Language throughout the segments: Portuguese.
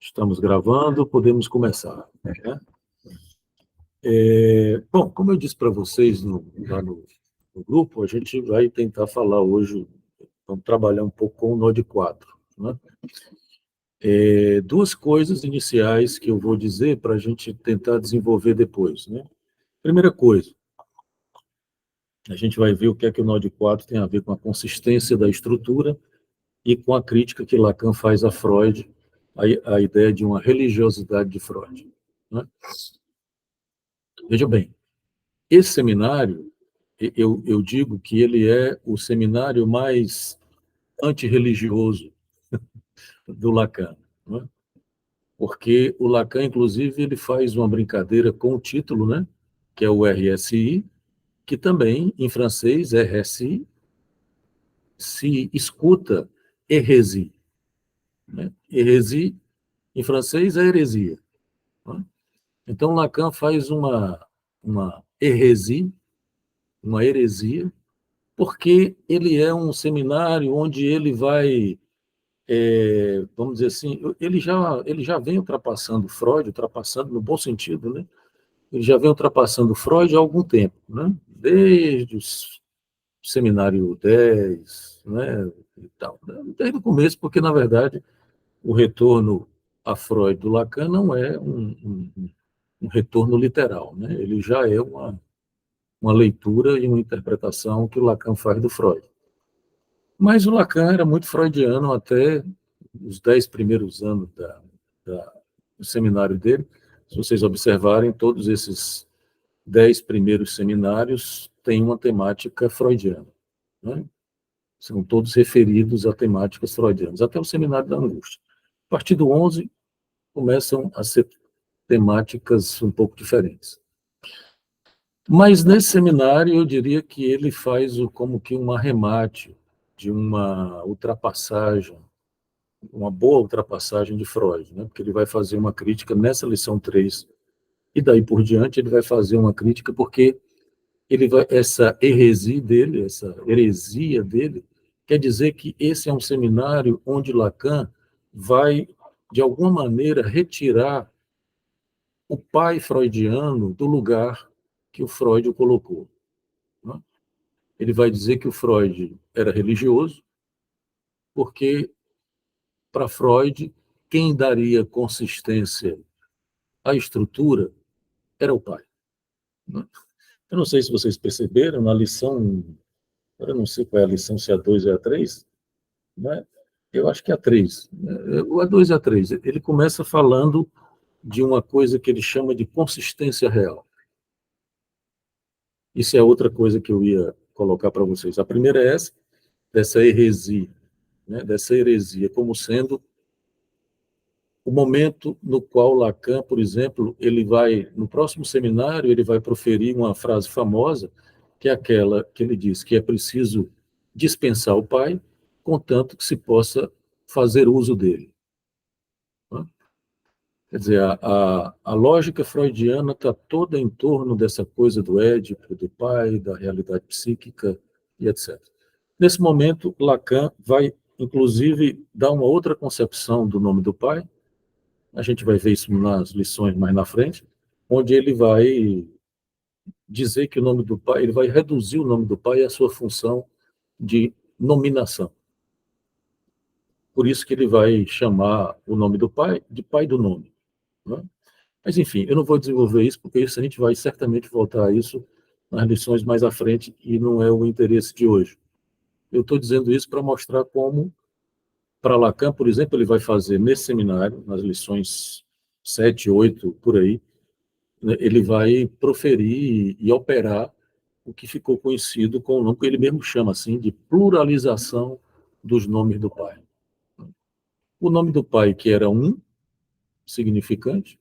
Estamos gravando, podemos começar, né? Bom, como eu disse para vocês lá no grupo, a gente vai tentar falar hoje, vamos trabalhar um pouco com o Node 4, né? Duas coisas iniciais que eu vou dizer para a gente tentar desenvolver depois, né? Primeira coisa, a gente vai ver o que é que o Node 4 tem a ver com a consistência da estrutura e com a crítica que Lacan faz a Freud, a ideia de uma religiosidade de Freud, né? Veja bem, esse seminário, eu digo que ele é o seminário mais antirreligioso do Lacan, né? Porque o Lacan, inclusive, ele faz uma brincadeira com o título, né? Que é o RSI, que também, em francês, RSI, se escuta hérésie, né? Hérésie, em francês, é heresia, né? Então, Lacan faz uma heresia, porque ele é um seminário onde ele vai, vamos dizer assim, ele já vem ultrapassando Freud, ultrapassando no bom sentido, né? Ele já vem ultrapassando Freud há algum tempo, né? Desde o seminário 10, né? E tal, né? Desde o começo, porque, na verdade, o retorno a Freud do Lacan não é um retorno literal, né? Ele já é uma leitura e uma interpretação que o Lacan faz do Freud. Mas o Lacan era muito freudiano até os 10 primeiros anos do seminário dele. Se vocês observarem, todos esses 10 primeiros seminários têm uma temática freudiana, né? São todos referidos a temáticas freudianas, até o seminário da angústia. A partir do 11, começam a ser temáticas um pouco diferentes. Mas nesse seminário, eu diria que ele faz como que um arremate de uma ultrapassagem, uma boa ultrapassagem de Freud, né? Porque ele vai fazer uma crítica nessa lição 3, e daí por diante ele vai fazer uma crítica porque essa heresia dele, quer dizer que esse é um seminário onde Lacan vai, de alguma maneira, retirar o pai freudiano do lugar que o Freud o colocou, né? Ele vai dizer que o Freud era religioso, porque, para Freud, quem daria consistência à estrutura era o pai, né? Eu não sei se vocês perceberam, na lição, eu não sei qual é a lição, se é a 2 ou é a 3, né? Eu acho que é a 3, o a 2 e a 3, ele começa falando de uma coisa que ele chama de consistência real. Isso é outra coisa que eu ia colocar para vocês. A primeira é essa, dessa heresia, né? Dessa heresia como sendo o momento no qual Lacan, por exemplo, ele vai, no próximo seminário, ele vai proferir uma frase famosa, que é aquela que ele diz que é preciso dispensar o pai, contanto que se possa fazer uso dele, né? Quer dizer, a lógica freudiana está toda em torno dessa coisa do Édipo, do pai, da realidade psíquica e etc. Nesse momento, Lacan vai, inclusive, dar uma outra concepção do nome do pai. A gente vai ver isso nas lições mais na frente, onde ele vai dizer que o nome do pai, ele vai reduzir o nome do pai à sua função de nominação. Por isso que ele vai chamar o nome do pai de pai do nome, né? Mas, enfim, eu não vou desenvolver isso, porque isso a gente vai certamente voltar a isso nas lições mais à frente, e não é o interesse de hoje. Eu estou dizendo isso para mostrar como, para Lacan, por exemplo, ele vai fazer nesse seminário, nas lições 7, 8, por aí, né, ele vai proferir e operar o que ficou conhecido com o nome que ele mesmo chama assim de pluralização dos nomes do pai. O nome do pai, que era um significante,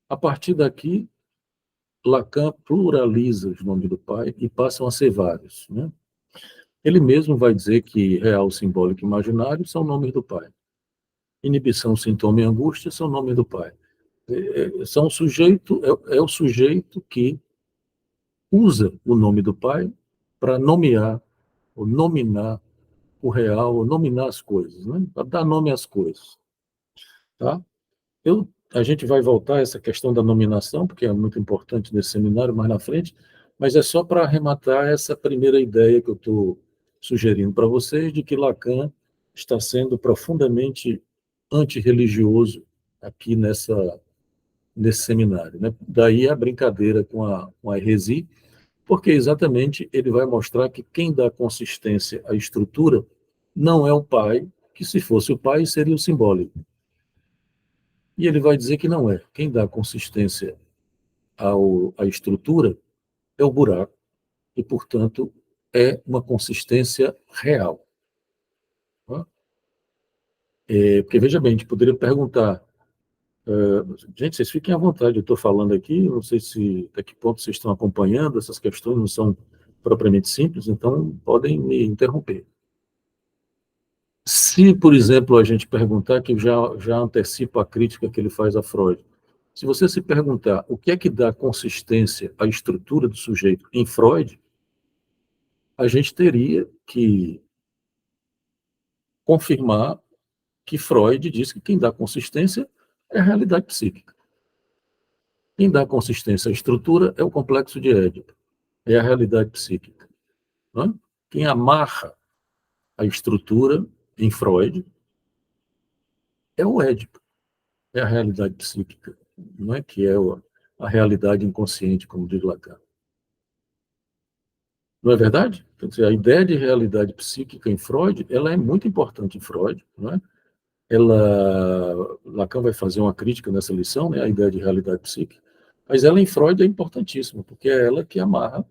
a partir daqui, Lacan pluraliza os nomes do pai e passam a ser vários, né? Ele mesmo vai dizer que real, simbólico e imaginário são nomes do pai. Inibição, sintoma e angústia são nomes do pai. São o sujeito, é o sujeito que usa o nome do pai para nomear, ou nominar o real, ou nominar as coisas, né? Para dar nome às coisas. tá? A gente vai voltar a essa questão da nominação, porque é muito importante nesse seminário mais na frente, mas é só para arrematar essa primeira ideia que eu estou sugerindo para vocês, de que Lacan está sendo profundamente antirreligioso aqui nesse seminário, né? Daí a brincadeira com a heresia, porque exatamente ele vai mostrar que quem dá consistência à estrutura não é o pai, que se fosse o pai seria o simbólico. E ele vai dizer que não é. Quem dá consistência à estrutura é o buraco, e, portanto, é uma consistência real. Tá? Porque, veja bem, a gente poderia perguntar, gente, vocês fiquem à vontade, eu estou falando aqui, não sei se até que ponto vocês estão acompanhando, essas questões não são propriamente simples, então podem me interromper. Se, por exemplo, a gente perguntar, que já antecipa a crítica que ele faz a Freud, se você se perguntar o que é que dá consistência à estrutura do sujeito em Freud, a gente teria que confirmar que Freud diz que quem dá consistência é a realidade psíquica. Quem dá consistência à estrutura é o complexo de Édipo, é a realidade psíquica. Não é? Quem amarra a estrutura em Freud é o Édipo, é a realidade psíquica, não é que é a realidade inconsciente, como diz Lacan. Não é verdade? Quer dizer, a ideia de realidade psíquica em Freud, ela é muito importante em Freud, não é? Lacan vai fazer uma crítica nessa lição, né, a ideia de realidade psíquica, mas ela em Freud é importantíssima, porque é ela que amarra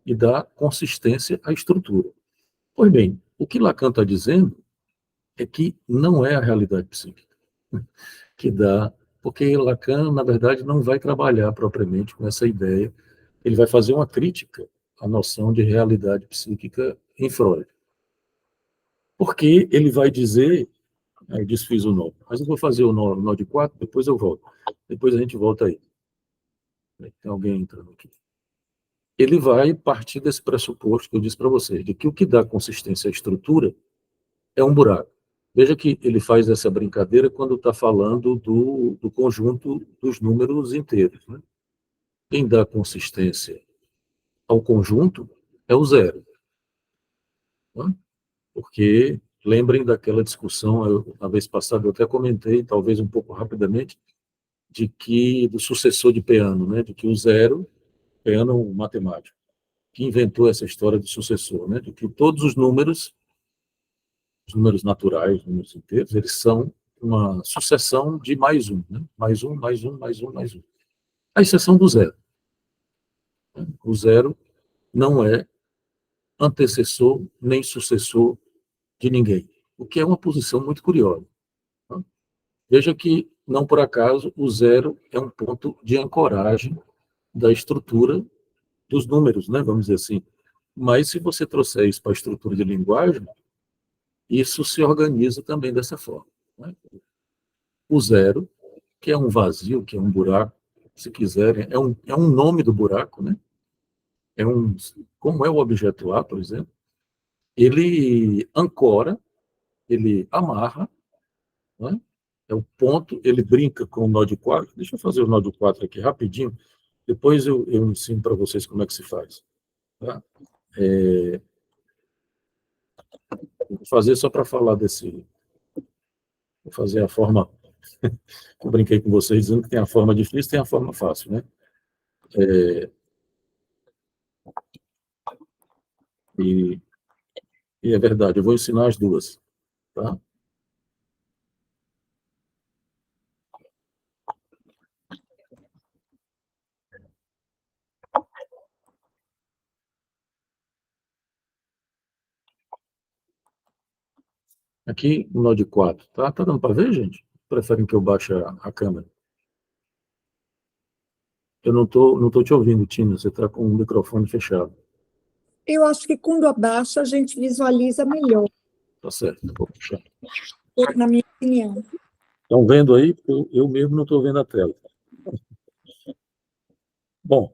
e dá consistência à estrutura. Pois bem, o que Lacan está dizendo é que não é a realidade psíquica que dá, porque Lacan, na verdade, não vai trabalhar propriamente com essa ideia, ele vai fazer uma crítica à noção de realidade psíquica em Freud. Porque ele vai dizer, aí desfiz o nó, mas eu vou fazer o nó de 4, depois eu volto. Depois a gente volta aí. Tem alguém entrando aqui. Ele vai partir desse pressuposto que eu disse para vocês, de que o que dá consistência à estrutura é um buraco. Veja que ele faz essa brincadeira quando está falando do conjunto dos números inteiros. Né? Quem dá consistência ao conjunto é o zero. Né? Porque, lembrem daquela discussão, a vez passada eu até comentei, talvez um pouco rapidamente, do sucessor de Peano, né? De que o zero, Peano um matemático, que inventou essa história do sucessor, né? De que todos os números naturais, os números inteiros, eles são uma sucessão de mais um, né? Mais um, mais um, mais um, mais um. A exceção do zero. Né? O zero não é antecessor nem sucessor de ninguém, o que é uma posição muito curiosa. Tá? Veja que, não por acaso, o zero é um ponto de ancoragem da estrutura dos números, né? Vamos dizer assim. Mas, se você trouxer isso para a estrutura de linguagem, isso se organiza também dessa forma. Né? O zero, que é um vazio, que é um buraco, se quiserem, é um nome do buraco, né? Como é o objeto A, por exemplo, ele ancora, ele amarra, né? É o ponto, ele brinca com o nó de 4. Deixa eu fazer o nó de 4 aqui rapidinho, depois eu ensino para vocês como é que se faz. Tá? Vou fazer só para falar desse... Vou fazer a forma... Eu brinquei com vocês dizendo que tem a forma difícil e tem a forma fácil, né? E é verdade, eu vou ensinar as duas. Tá? Aqui, o nó de 4. Tá dando para ver, gente? Preferem que eu baixe a câmera? Eu não tô te ouvindo, Tina. Você está com o microfone fechado. Eu acho que quando abaixa, a gente visualiza melhor. Tá certo, vou puxar. Na minha opinião. Estão vendo aí? Eu mesmo não estou vendo a tela. Bom.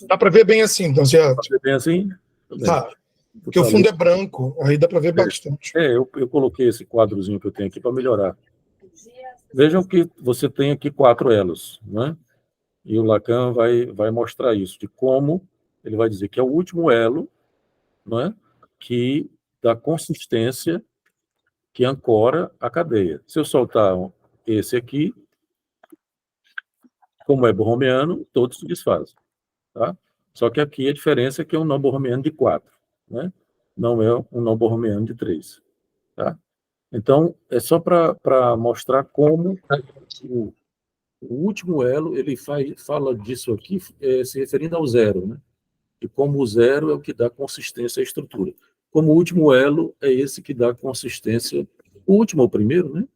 Dá para ver bem assim, então, certo? Dá para ver bem assim? Tá. Porque o fundo é branco, aí dá para ver bastante. Eu coloquei esse quadrozinho que eu tenho aqui para melhorar Vejam que você tem aqui 4 elos, né? E o Lacan vai mostrar isso, de como ele vai dizer que é o último elo, não é? Que dá consistência, que ancora a cadeia. Se eu soltar esse aqui, como é borromeano, todos se desfazem. Tá? Só que aqui a diferença é que é um nó borromeano de 4, né? Não é um nó borromeano de 3. Tá? Então, é só para mostrar como o último elo ele fala disso aqui se referindo ao zero, né? E como o zero é o que dá consistência à estrutura. Como o último elo é esse que dá consistência, o último ou o primeiro, né?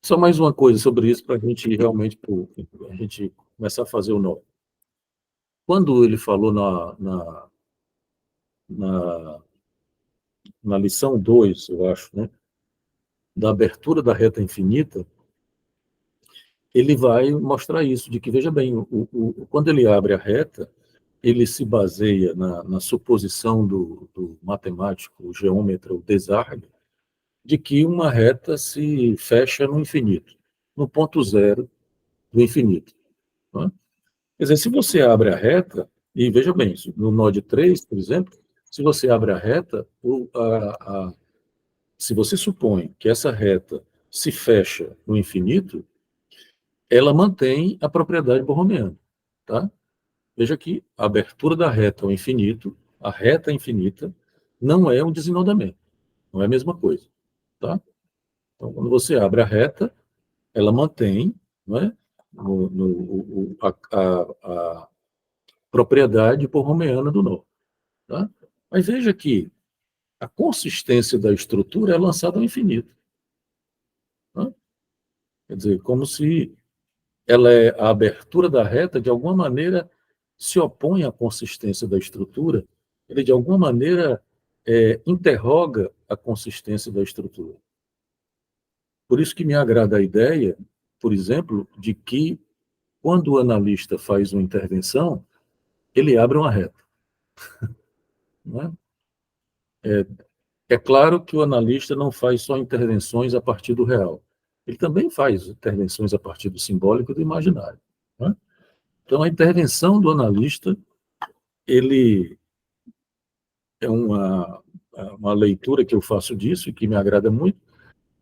Só mais uma coisa sobre isso para a gente realmente a gente começar a fazer o nó. Quando ele falou na, na lição 2, eu acho, né, da abertura da reta infinita, ele vai mostrar isso, de que, veja bem, quando ele abre a reta, ele se baseia na suposição do matemático, o geômetra, o Desargues, de que uma reta se fecha no infinito, no ponto zero do infinito. Né? Quer dizer, se você abre a reta, e veja bem, no nó de 3, por exemplo, se você abre a reta, se você supõe que essa reta se fecha no infinito, ela mantém a propriedade borromeana. Tá? Veja que a abertura da reta ao infinito, a reta infinita, não é um desenodamento, não é a mesma coisa. Tá? Então, quando você abre a reta, ela mantém, não é, a propriedade borromeana do nó. Tá? Mas veja que a consistência da estrutura é lançada ao infinito. Tá? Quer dizer, como se a abertura da reta, de alguma maneira, se opõe à consistência da estrutura, ele, de alguma maneira, interroga a consistência da estrutura. Por isso que me agrada a ideia, por exemplo, de que, quando o analista faz uma intervenção, ele abre uma reta. Não é? É claro que o analista não faz só intervenções a partir do real. Ele também faz intervenções a partir do simbólico e do imaginário. Né? Então, a intervenção do analista, ele é uma leitura que eu faço disso e que me agrada muito.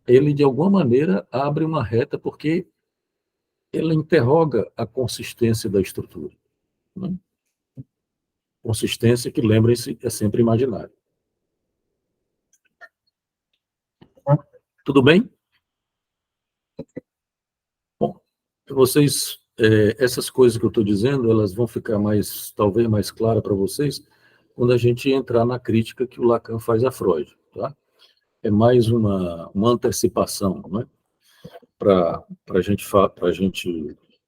Ele, de alguma maneira, abre uma reta porque ela interroga a consistência da estrutura. Né? Consistência que, lembrem-se, é sempre imaginária. Tudo bem? Bom, vocês, essas coisas que eu estou dizendo, elas vão ficar talvez mais claras para vocês quando a gente entrar na crítica que o Lacan faz a Freud, tá? É mais uma antecipação, né? Para a gente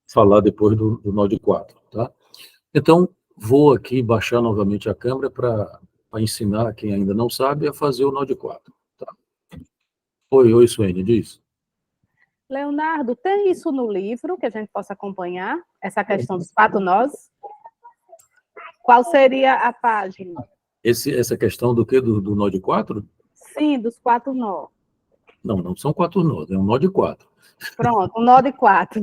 falar depois do nó de 4, tá? Então, vou aqui baixar novamente a câmera para ensinar quem ainda não sabe a fazer o nó de 4, tá? Oi, Suene, diz. Leonardo, tem isso no livro que a gente possa acompanhar? Essa questão dos 4 nós? Qual seria a página? Essa questão do quê? Do nó de 4? Sim, dos 4 nós. Não são 4 nós, é um nó de 4. Pronto, um nó de 4.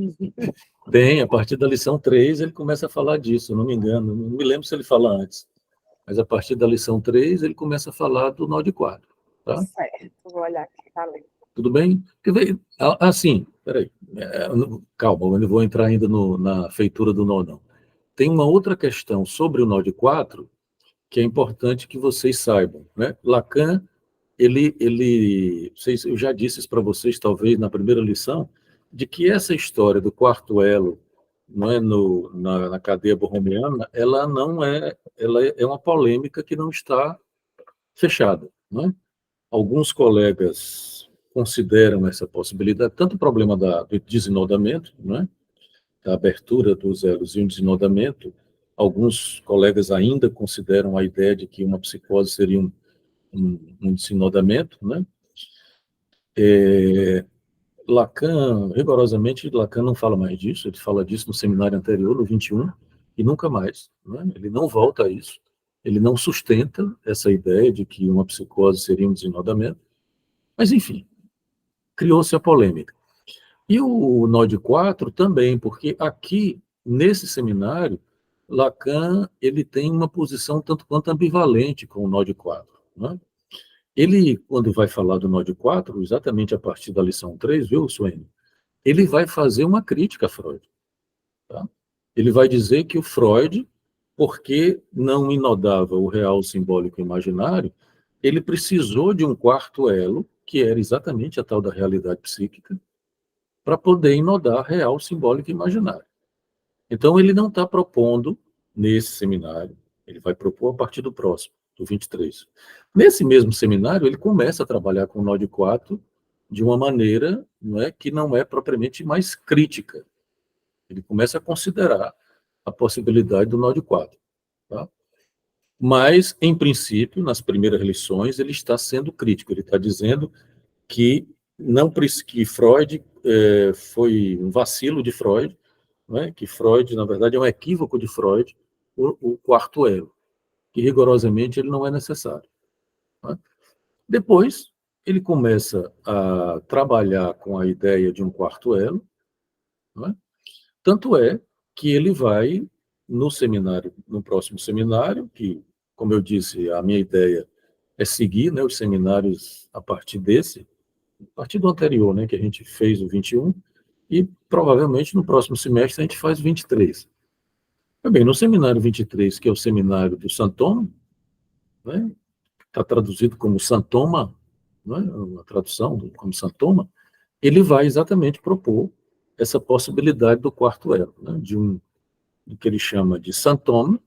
Tem, a partir da lição 3 ele começa a falar disso, não me engano, não me lembro se ele fala antes, mas a partir da lição 3 ele começa a falar do nó de 4. Tá? Certo, vou olhar aqui, valeu. Tudo bem? Assim, peraí, calma, eu não vou entrar ainda na feitura do nó, não. Tem uma outra questão sobre o nó de 4 que é importante que vocês saibam, né? Lacan, eu já disse isso para vocês, talvez, na primeira lição, de que essa história do quarto elo, não é, na cadeia borromeana, ela é uma polêmica que não está fechada, não é? Alguns colegas consideram essa possibilidade, tanto o problema do desenodamento, não é? Da abertura dos elos e um desenodamento. Alguns colegas ainda consideram a ideia de que uma psicose seria um desenodamento, né? Lacan, rigorosamente, Lacan não fala mais disso, ele fala disso no seminário anterior, no 21, e nunca mais. Né? Ele não volta a isso, ele não sustenta essa ideia de que uma psicose seria um desenodamento, mas, enfim, criou-se a polêmica. E o nó de 4 também, porque aqui, nesse seminário, Lacan ele tem uma posição tanto quanto ambivalente com o nó de 4. Né? Ele, quando vai falar do nó de 4, exatamente a partir da lição 3, viu, Suene? Ele vai fazer uma crítica a Freud. Tá? Ele vai dizer que o Freud, porque não inodava o real, o simbólico e o imaginário, ele precisou de um quarto elo, que era exatamente a tal da realidade psíquica, para poder inodar real, simbólico e imaginário. Então, ele não está propondo nesse seminário, ele vai propor a partir do próximo, do 23. Nesse mesmo seminário, ele começa a trabalhar com o nó de 4 de uma maneira que não é propriamente mais crítica. Ele começa a considerar a possibilidade do nó de 4. Tá? Mas, em princípio, nas primeiras lições, ele está sendo crítico. Ele está dizendo que que Freud foi um vacilo de Freud, que Freud, na verdade, é um equívoco de Freud, o quarto elo, que rigorosamente ele não é necessário. Né? Depois, ele começa a trabalhar com a ideia de um quarto elo, né? Tanto é que ele vai no próximo seminário, que, como eu disse, a minha ideia é seguir os seminários a partir do anterior, que a gente fez o 21, e provavelmente no próximo semestre a gente faz o 23. Bem, no seminário 23, que é o seminário do Santoma, está traduzido como Santoma, a tradução como Santoma, ele vai exatamente propor essa possibilidade do quarto elo, do que ele chama de Santoma,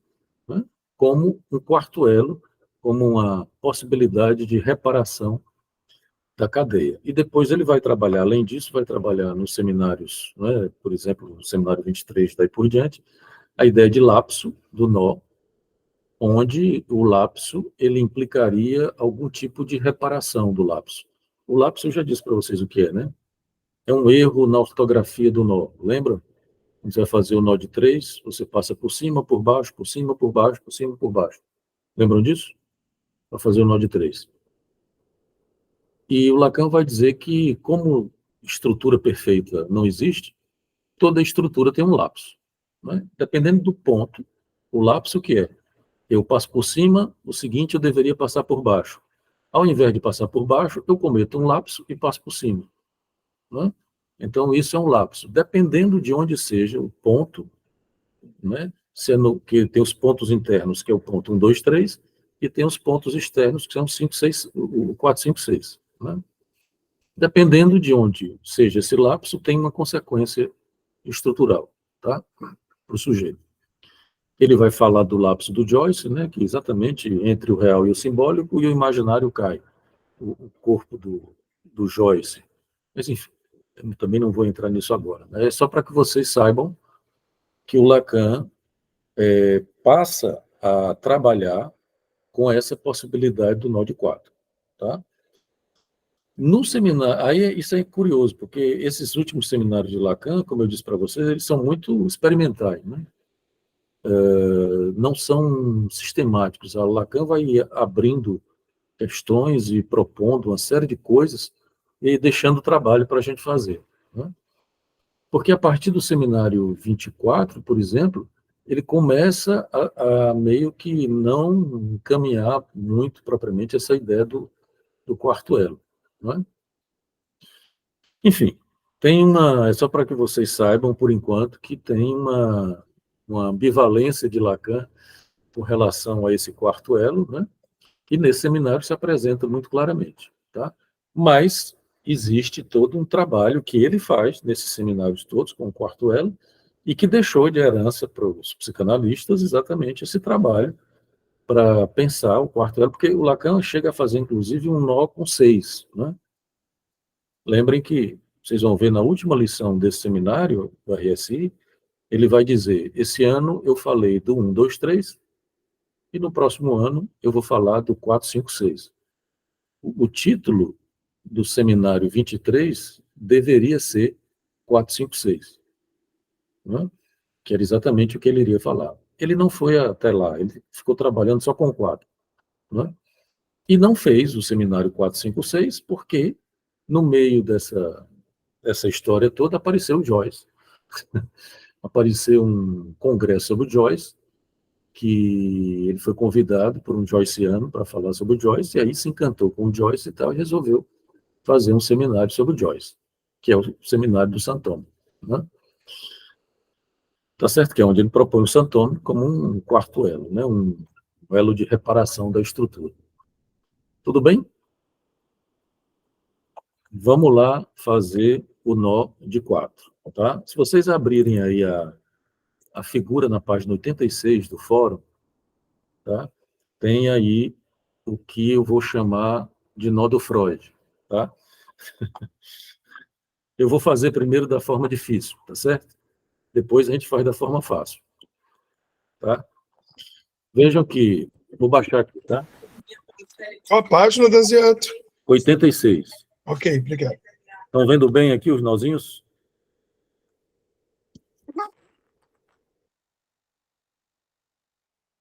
como um quarto elo, como uma possibilidade de reparação da cadeia. E depois ele vai trabalhar, além disso, vai trabalhar nos seminários, por exemplo, no seminário 23, daí por diante, a ideia de lapso do nó, onde o lapso ele implicaria algum tipo de reparação do lapso. O lapso eu já disse para vocês o que é, né? É um erro na ortografia do nó, lembra? Você vai fazer o nó de 3, você passa por cima, por baixo, por cima, por baixo, por cima, por baixo. Lembram disso? Vai fazer o nó de 3. E o Lacan vai dizer que, como estrutura perfeita não existe, toda estrutura tem um lapso. Dependendo do ponto, o lapso o que é? Eu passo por cima, o seguinte eu deveria passar por baixo. Ao invés de passar por baixo, eu cometo um lapso e passo por cima. Então, isso é um lapso. Dependendo de onde seja o ponto, sendo que tem os pontos internos, que é o ponto 1, 2, 3, e tem os pontos externos, que são 5, 6, o 4, 5, 6. Dependendo de onde seja esse lapso, tem uma consequência estrutural, tá? Para o sujeito. Ele vai falar do lapso do Joyce, que exatamente entre o real e o simbólico, e o imaginário cai, o corpo do Joyce. Mas, enfim, eu também não vou entrar nisso agora. É só para que vocês saibam que o Lacan passa a trabalhar com essa possibilidade do nó de 4. Tá? No seminário, aí isso é curioso, porque esses últimos seminários de Lacan, como eu disse para vocês, eles são muito experimentais, não são sistemáticos. A Lacan vai abrindo questões e propondo uma série de coisas e deixando trabalho para a gente fazer. Porque a partir do seminário 24, por exemplo, ele começa a meio que não encaminhar muito propriamente essa ideia do quarto elo. Enfim, é só para que vocês saibam, por enquanto, que tem uma ambivalência de Lacan com relação a esse quarto elo, que nesse seminário se apresenta muito claramente. Tá? Mas existe todo um trabalho que ele faz nesses seminários todos com o quarto elo e que deixou de herança para os psicanalistas exatamente esse trabalho para pensar o quarto elo, porque o Lacan chega a fazer, inclusive, um nó com 6. Lembrem que vocês vão ver na última lição desse seminário, do RSI, ele vai dizer, esse ano eu falei do 1, 2, 3, e no próximo ano eu vou falar do 4, 5, 6. O título do seminário 23 deveria ser 4, 5, 6. Que era exatamente o que ele iria falar. Ele não foi até lá, ele ficou trabalhando só com 4. E não fez o seminário 4, 5, 6, porque No meio dessa história toda, apareceu o Joyce. Apareceu um congresso sobre o Joyce, que ele foi convidado por um joyciano para falar sobre o Joyce, e aí se encantou com o Joyce e tal, e resolveu fazer um seminário sobre o Joyce, que é o seminário do Santônio, né? Tá certo que é onde ele propõe o Santônio como um quarto elo, né? Um elo de reparação da estrutura. Tudo bem? Vamos lá fazer o nó de 4, tá? Se vocês abrirem aí a figura na página 86 do fórum, tá? Tem aí o que eu vou chamar de nó do Freud, tá? Eu vou fazer primeiro da forma difícil, tá certo? Depois a gente faz da forma fácil, tá? Vejam que, vou baixar aqui, tá? Qual a página, Danziato? 86. Ok, obrigado. Estão vendo bem aqui os nozinhos?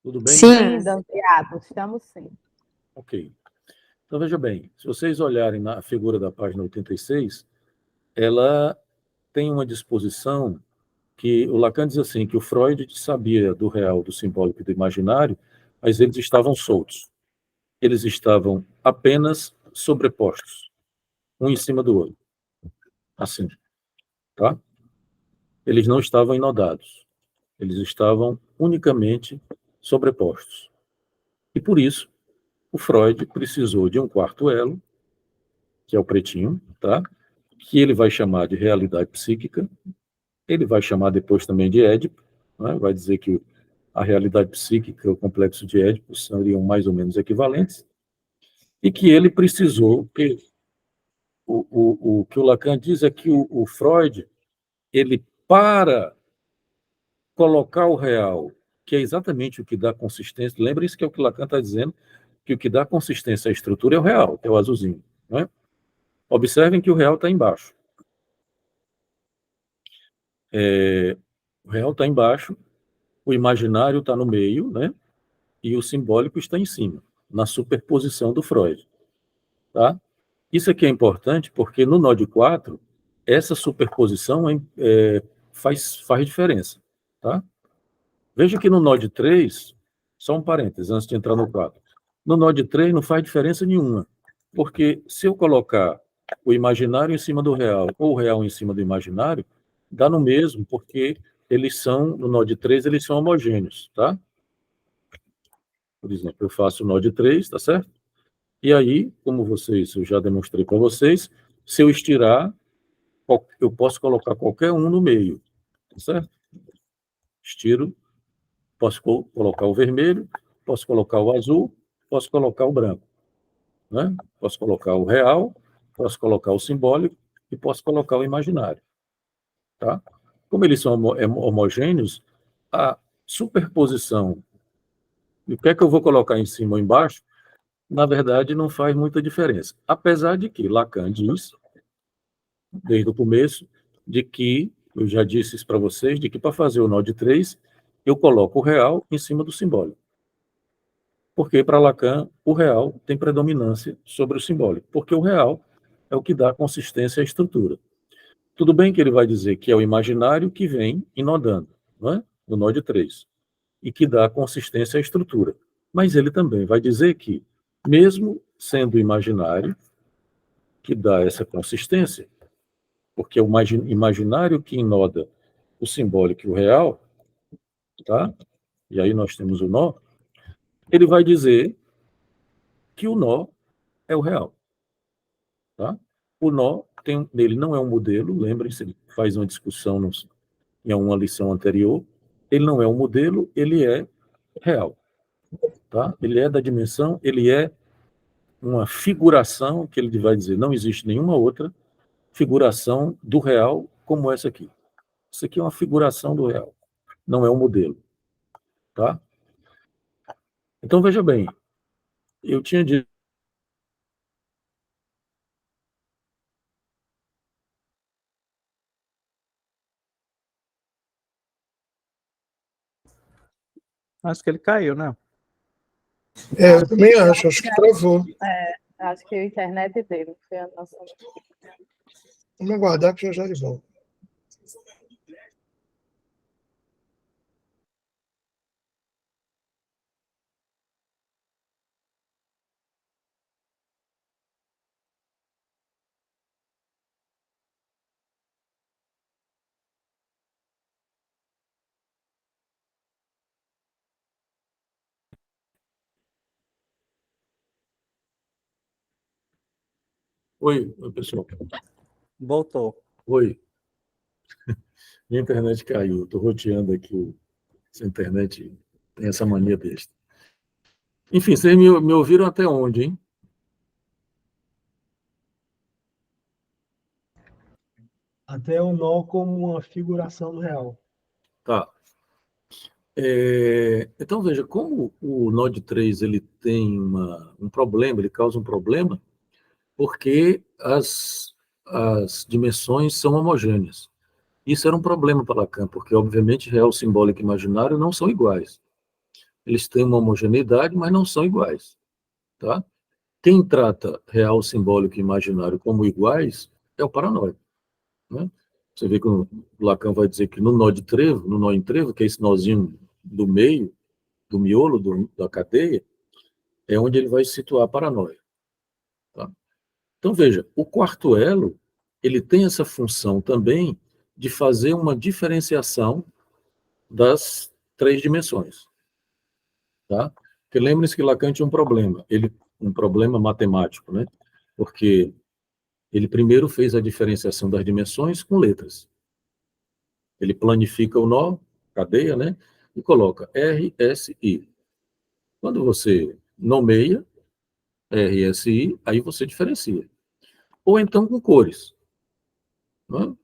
Tudo bem? Sim, Danziato, estamos sim. Ok. Então, veja bem, se vocês olharem na figura da página 86, ela tem uma disposição que o Lacan diz assim, que o Freud sabia do real, do simbólico e do imaginário, mas eles estavam soltos. Eles estavam apenas sobrepostos, um em cima do outro. Assim, tá? Eles não estavam inodados. Eles estavam unicamente sobrepostos. E por isso, o Freud precisou de um quarto elo, que é o pretinho, tá? Que ele vai chamar de realidade psíquica, ele vai chamar depois também de Édipo, né? Vai dizer que a realidade psíquica e o complexo de Édipo seriam mais ou menos equivalentes, e que ele precisou, que o que o Lacan diz é que o Freud, ele, para colocar o real, que é exatamente o que dá consistência, lembre-se que é o que Lacan está dizendo, que o que dá consistência à estrutura é o real, que é o azulzinho, né? Observem que o real está embaixo. O real está embaixo, o imaginário está no meio, né? E o simbólico está em cima, na superposição do Freud, tá? Isso aqui é importante porque no nó de 4, essa superposição faz diferença, tá? Veja que no nó de 3, só um parênteses antes de entrar no 4, no nó de 3 não faz diferença nenhuma, porque se eu colocar o imaginário em cima do real ou o real em cima do imaginário, dá no mesmo, porque eles são, no nó de 3, eles são homogêneos, tá? Por exemplo, eu faço o nó de 3, tá certo? E aí, como eu já demonstrei para vocês, se eu estirar, eu posso colocar qualquer um no meio, tá certo? Estiro, posso colocar o vermelho, posso colocar o azul, posso colocar o branco, né? Posso colocar o real, posso colocar o simbólico e posso colocar o imaginário, tá? Como eles são homogêneos, a superposição, e o que é que eu vou colocar em cima ou embaixo, na verdade, não faz muita diferença. Apesar de que Lacan diz, desde o começo, de que, eu já disse isso para vocês, de que para fazer o nó de 3, eu coloco o real em cima do simbólico. Porque, para Lacan, o real tem predominância sobre o simbólico, porque o real é o que dá consistência à estrutura. Tudo bem que ele vai dizer que é o imaginário que vem inodando, não é? No nó de 3, e que dá consistência à estrutura. Mas ele também vai dizer que, mesmo sendo imaginário, que dá essa consistência, porque é o imaginário que inoda o simbólico e o real, tá? E aí nós temos o nó, ele vai dizer que o nó é o real, tá? O nó ele não é um modelo, lembrem-se, ele faz uma discussão em uma lição anterior, ele não é um modelo, ele é real, tá? Ele é da dimensão, ele é uma figuração, que ele vai dizer, não existe nenhuma outra figuração do real como essa aqui. Isso aqui é uma figuração do real, não é um modelo, tá? Então, veja bem, eu tinha dito. Acho que ele caiu, né? Eu também acho que travou. Acho que a internet dele foi a nossa. Vamos aguardar que já ele volta. Oi, pessoal. Voltou. Oi. Minha internet caiu. Estou roteando aqui. Essa internet tem essa mania besta. Enfim, vocês me ouviram até onde, hein? Até o nó como uma figuração do real. Tá. Então, veja, como o Node 3 ele tem um problema, ele causa um problema, porque as dimensões são homogêneas. Isso era um problema para Lacan, porque, obviamente, real, simbólico e imaginário não são iguais. Eles têm uma homogeneidade, mas não são iguais. Tá? Quem trata real, simbólico e imaginário como iguais é o paranoico. Né? Você vê que o Lacan vai dizer que no nó de trevo, no nó em trevo, que é esse nozinho do meio, do miolo da cadeia, é onde ele vai situar a paranoia. Tá? Então, veja, o quarto elo, ele tem essa função também de fazer uma diferenciação das três dimensões. Tá? Porque lembre-se que Lacan tinha um problema, um problema matemático, né? Porque ele primeiro fez a diferenciação das dimensões com letras. Ele planifica o nó, cadeia, né? E coloca R, S, I. Quando você nomeia R, S, I, aí você diferencia. Ou então com cores. Né?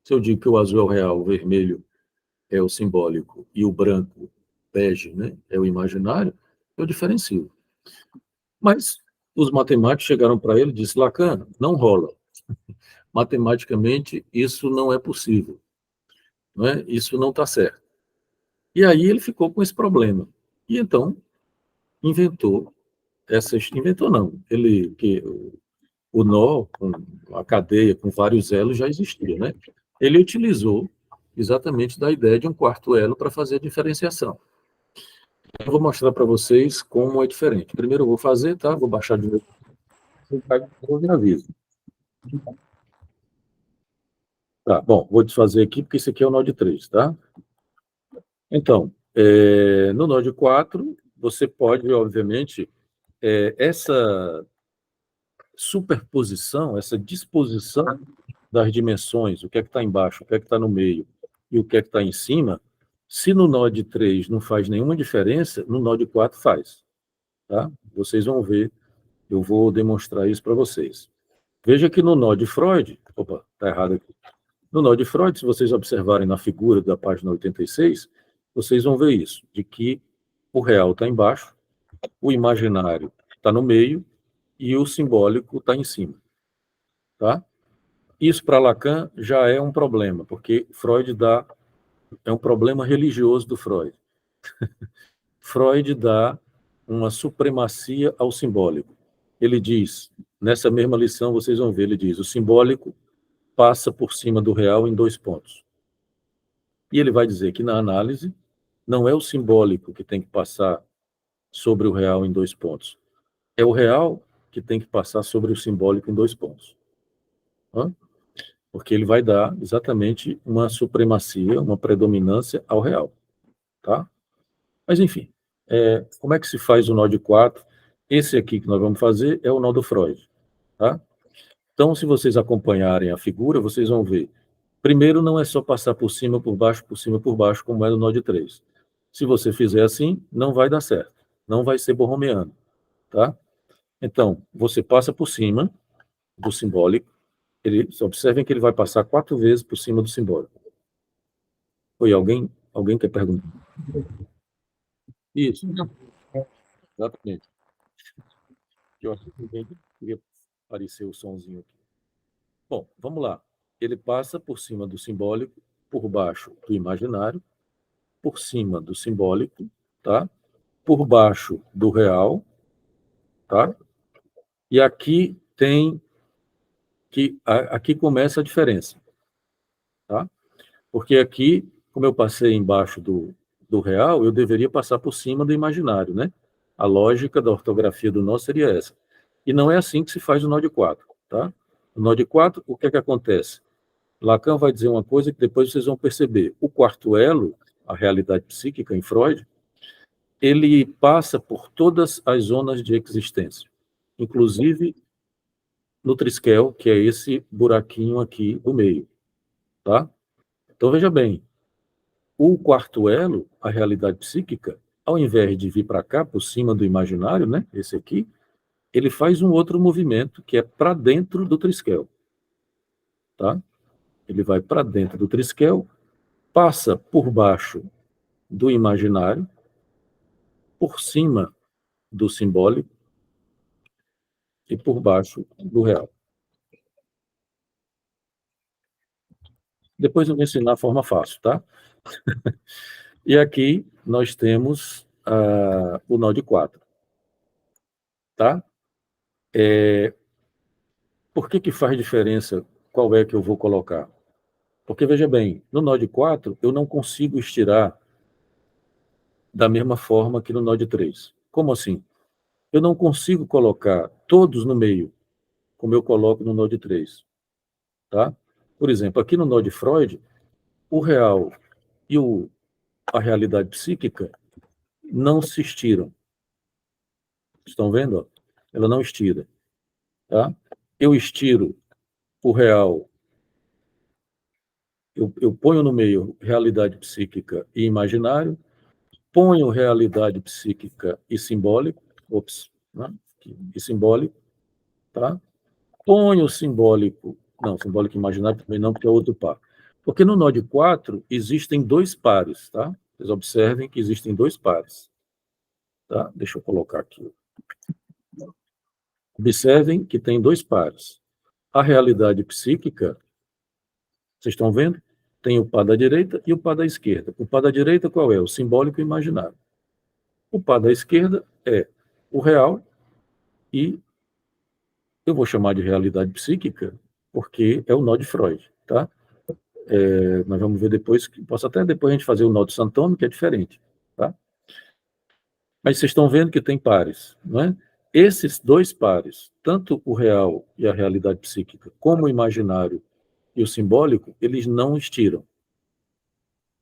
Se eu digo que o azul é o real, o vermelho é o simbólico e o branco, bege, né, é o imaginário, eu diferencio. Mas os matemáticos chegaram para ele e disseram: Lacan, não rola. Matematicamente, isso não é possível. Não é? Isso não está certo. E aí ele ficou com esse problema. E então inventou inventou não, que o nó, com a cadeia com vários elos já existia, né? Ele utilizou exatamente da ideia de um quarto elo para fazer a diferenciação. Eu vou mostrar para vocês como é diferente. Primeiro eu vou fazer, tá? Vou baixar de novo. Eu aviso. Tá, bom, vou desfazer aqui, porque esse aqui é o nó de 3, tá? Então, no nó de 4, você pode, obviamente, essa superposição, essa disposição das dimensões, o que é que está embaixo, o que é que está no meio e o que é que está em cima, se no nó de 3 não faz nenhuma diferença, no nó de 4 faz. Tá? Vocês vão ver, eu vou demonstrar isso para vocês. Veja que no nó de Freud, opa, está errado aqui. No nó de Freud, se vocês observarem na figura da página 86, vocês vão ver isso, de que o real está embaixo, o imaginário está no meio e o simbólico está em cima. Tá? Isso para Lacan já é um problema, porque é um problema religioso do Freud. Freud dá uma supremacia ao simbólico. Ele diz, nessa mesma lição vocês vão ver, ele diz, o simbólico passa por cima do real em 2 pontos. E ele vai dizer que na análise não é o simbólico que tem que passar sobre o real em 2 pontos. É o real que tem que passar sobre o simbólico em 2 pontos. Hã? Porque ele vai dar exatamente uma supremacia, uma predominância ao real. Tá? Mas, enfim, como é que se faz o nó de 4? Esse aqui que nós vamos fazer é o nó do Freud. Tá? Então, se vocês acompanharem a figura, vocês vão ver. Primeiro, não é só passar por cima, por baixo, como é no nó de 3. Se você fizer assim, não vai dar certo. Não vai ser borromeano. Tá? Então, você passa por cima do simbólico. Observem que ele vai passar 4 vezes por cima do simbólico. Oi, alguém quer perguntar? Isso. Exatamente. Eu acho que ninguém queria aparecer o sonzinho aqui. Bom, vamos lá. Ele passa por cima do simbólico, por baixo do imaginário, por cima do simbólico, tá? Por baixo do real, tá? E aqui tem aqui começa a diferença, tá? Porque aqui, como eu passei embaixo do real, eu deveria passar por cima do imaginário, né? A lógica da ortografia do nó seria essa. E não é assim que se faz o nó de 4, tá? O nó de 4, o que é que acontece? Lacan vai dizer uma coisa que depois vocês vão perceber. O quarto elo, a realidade psíquica em Freud, ele passa por todas as zonas de existência, inclusive no triskel, que é esse buraquinho aqui do meio, tá? Então veja bem, o quarto elo, a realidade psíquica, ao invés de vir para cá, por cima do imaginário, né, esse aqui, ele faz um outro movimento que é para dentro do triskel, tá? Ele vai para dentro do triskel, passa por baixo do imaginário, por cima do simbólico e por baixo do real. Depois eu vou ensinar a forma fácil, tá? E aqui nós temos o nó de 4, tá? Por que faz diferença qual é que eu vou colocar? Porque, veja bem, no nó de 4, eu não consigo estirar da mesma forma que no nó de 3. Como assim? Eu não consigo colocar todos no meio, como eu coloco no nó de 3. Tá? Por exemplo, aqui no nó de Freud, o real e a realidade psíquica não se estiram. Estão vendo? Ela não estira. Tá? Eu estiro o real, eu ponho no meio realidade psíquica e imaginário, ponho realidade psíquica e simbólico, né? E simbólico, tá? Ponho simbólico, não, simbólico e imaginário também não, porque é outro par. Porque no nó de 4 existem 2 pares, tá? Vocês observem que existem 2 pares. Tá? Deixa eu colocar aqui. Observem que tem 2 pares. A realidade psíquica, vocês estão vendo? Tem o par da direita e o par da esquerda. O par da direita qual é? O simbólico e imaginário. O par da esquerda é o real e eu vou chamar de realidade psíquica porque é o nó de Freud, tá? Nós vamos ver depois, posso até depois a gente fazer o nó de Santônio, que é diferente, tá? Mas vocês estão vendo que tem pares, não é? Esses 2 pares, tanto o real e a realidade psíquica, como o imaginário e o simbólico, eles não estiram,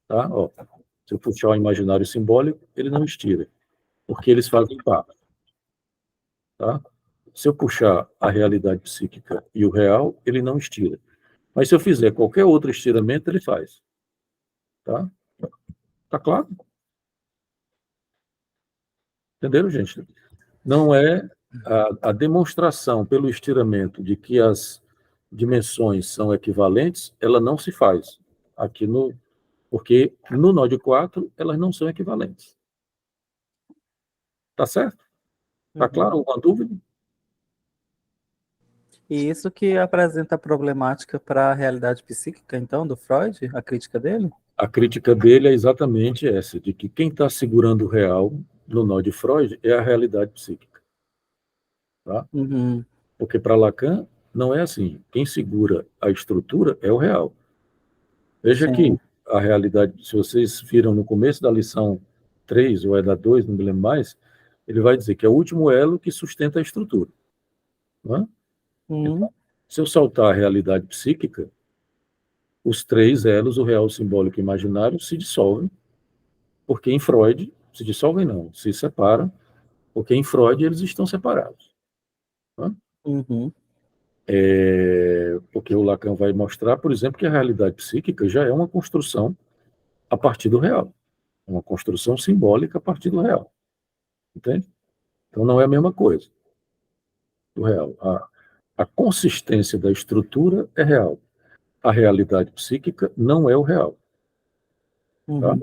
tá? Ó, se eu puxar o imaginário e o simbólico, ele não estira, porque eles fazem par, tá? Se eu puxar a realidade psíquica e o real, ele não estira. Mas se eu fizer qualquer outro estiramento, ele faz. Tá? Tá claro? Entenderam, gente? Não é a demonstração pelo estiramento de que as dimensões são equivalentes, ela não se faz aqui porque no nó de 4 elas não são equivalentes. Tá certo? Tá claro? Alguma dúvida? E isso que apresenta a problemática para a realidade psíquica, então, do Freud, a crítica dele? A crítica dele é exatamente essa, de que quem está segurando o real no nó de Freud é a realidade psíquica. Tá? Uhum. Porque para Lacan não é assim. Quem segura a estrutura é o real. Veja Sim. que a realidade, se vocês viram no começo da lição 3, ou é da 2, não me lembro mais, ele vai dizer que é o último elo que sustenta a estrutura. Não é? Uhum. Se eu saltar a realidade psíquica, os 3 elos, o real, o simbólico e o imaginário, se dissolvem, porque em Freud, se dissolvem não, se separam, porque em Freud eles estão separados. Não é? Uhum. Porque o Lacan vai mostrar, por exemplo, que a realidade psíquica já é uma construção a partir do real. Uma construção simbólica a partir do real. Entende? Então não é a mesma coisa do real. A consistência da estrutura é real. A realidade psíquica não é o real. Tá?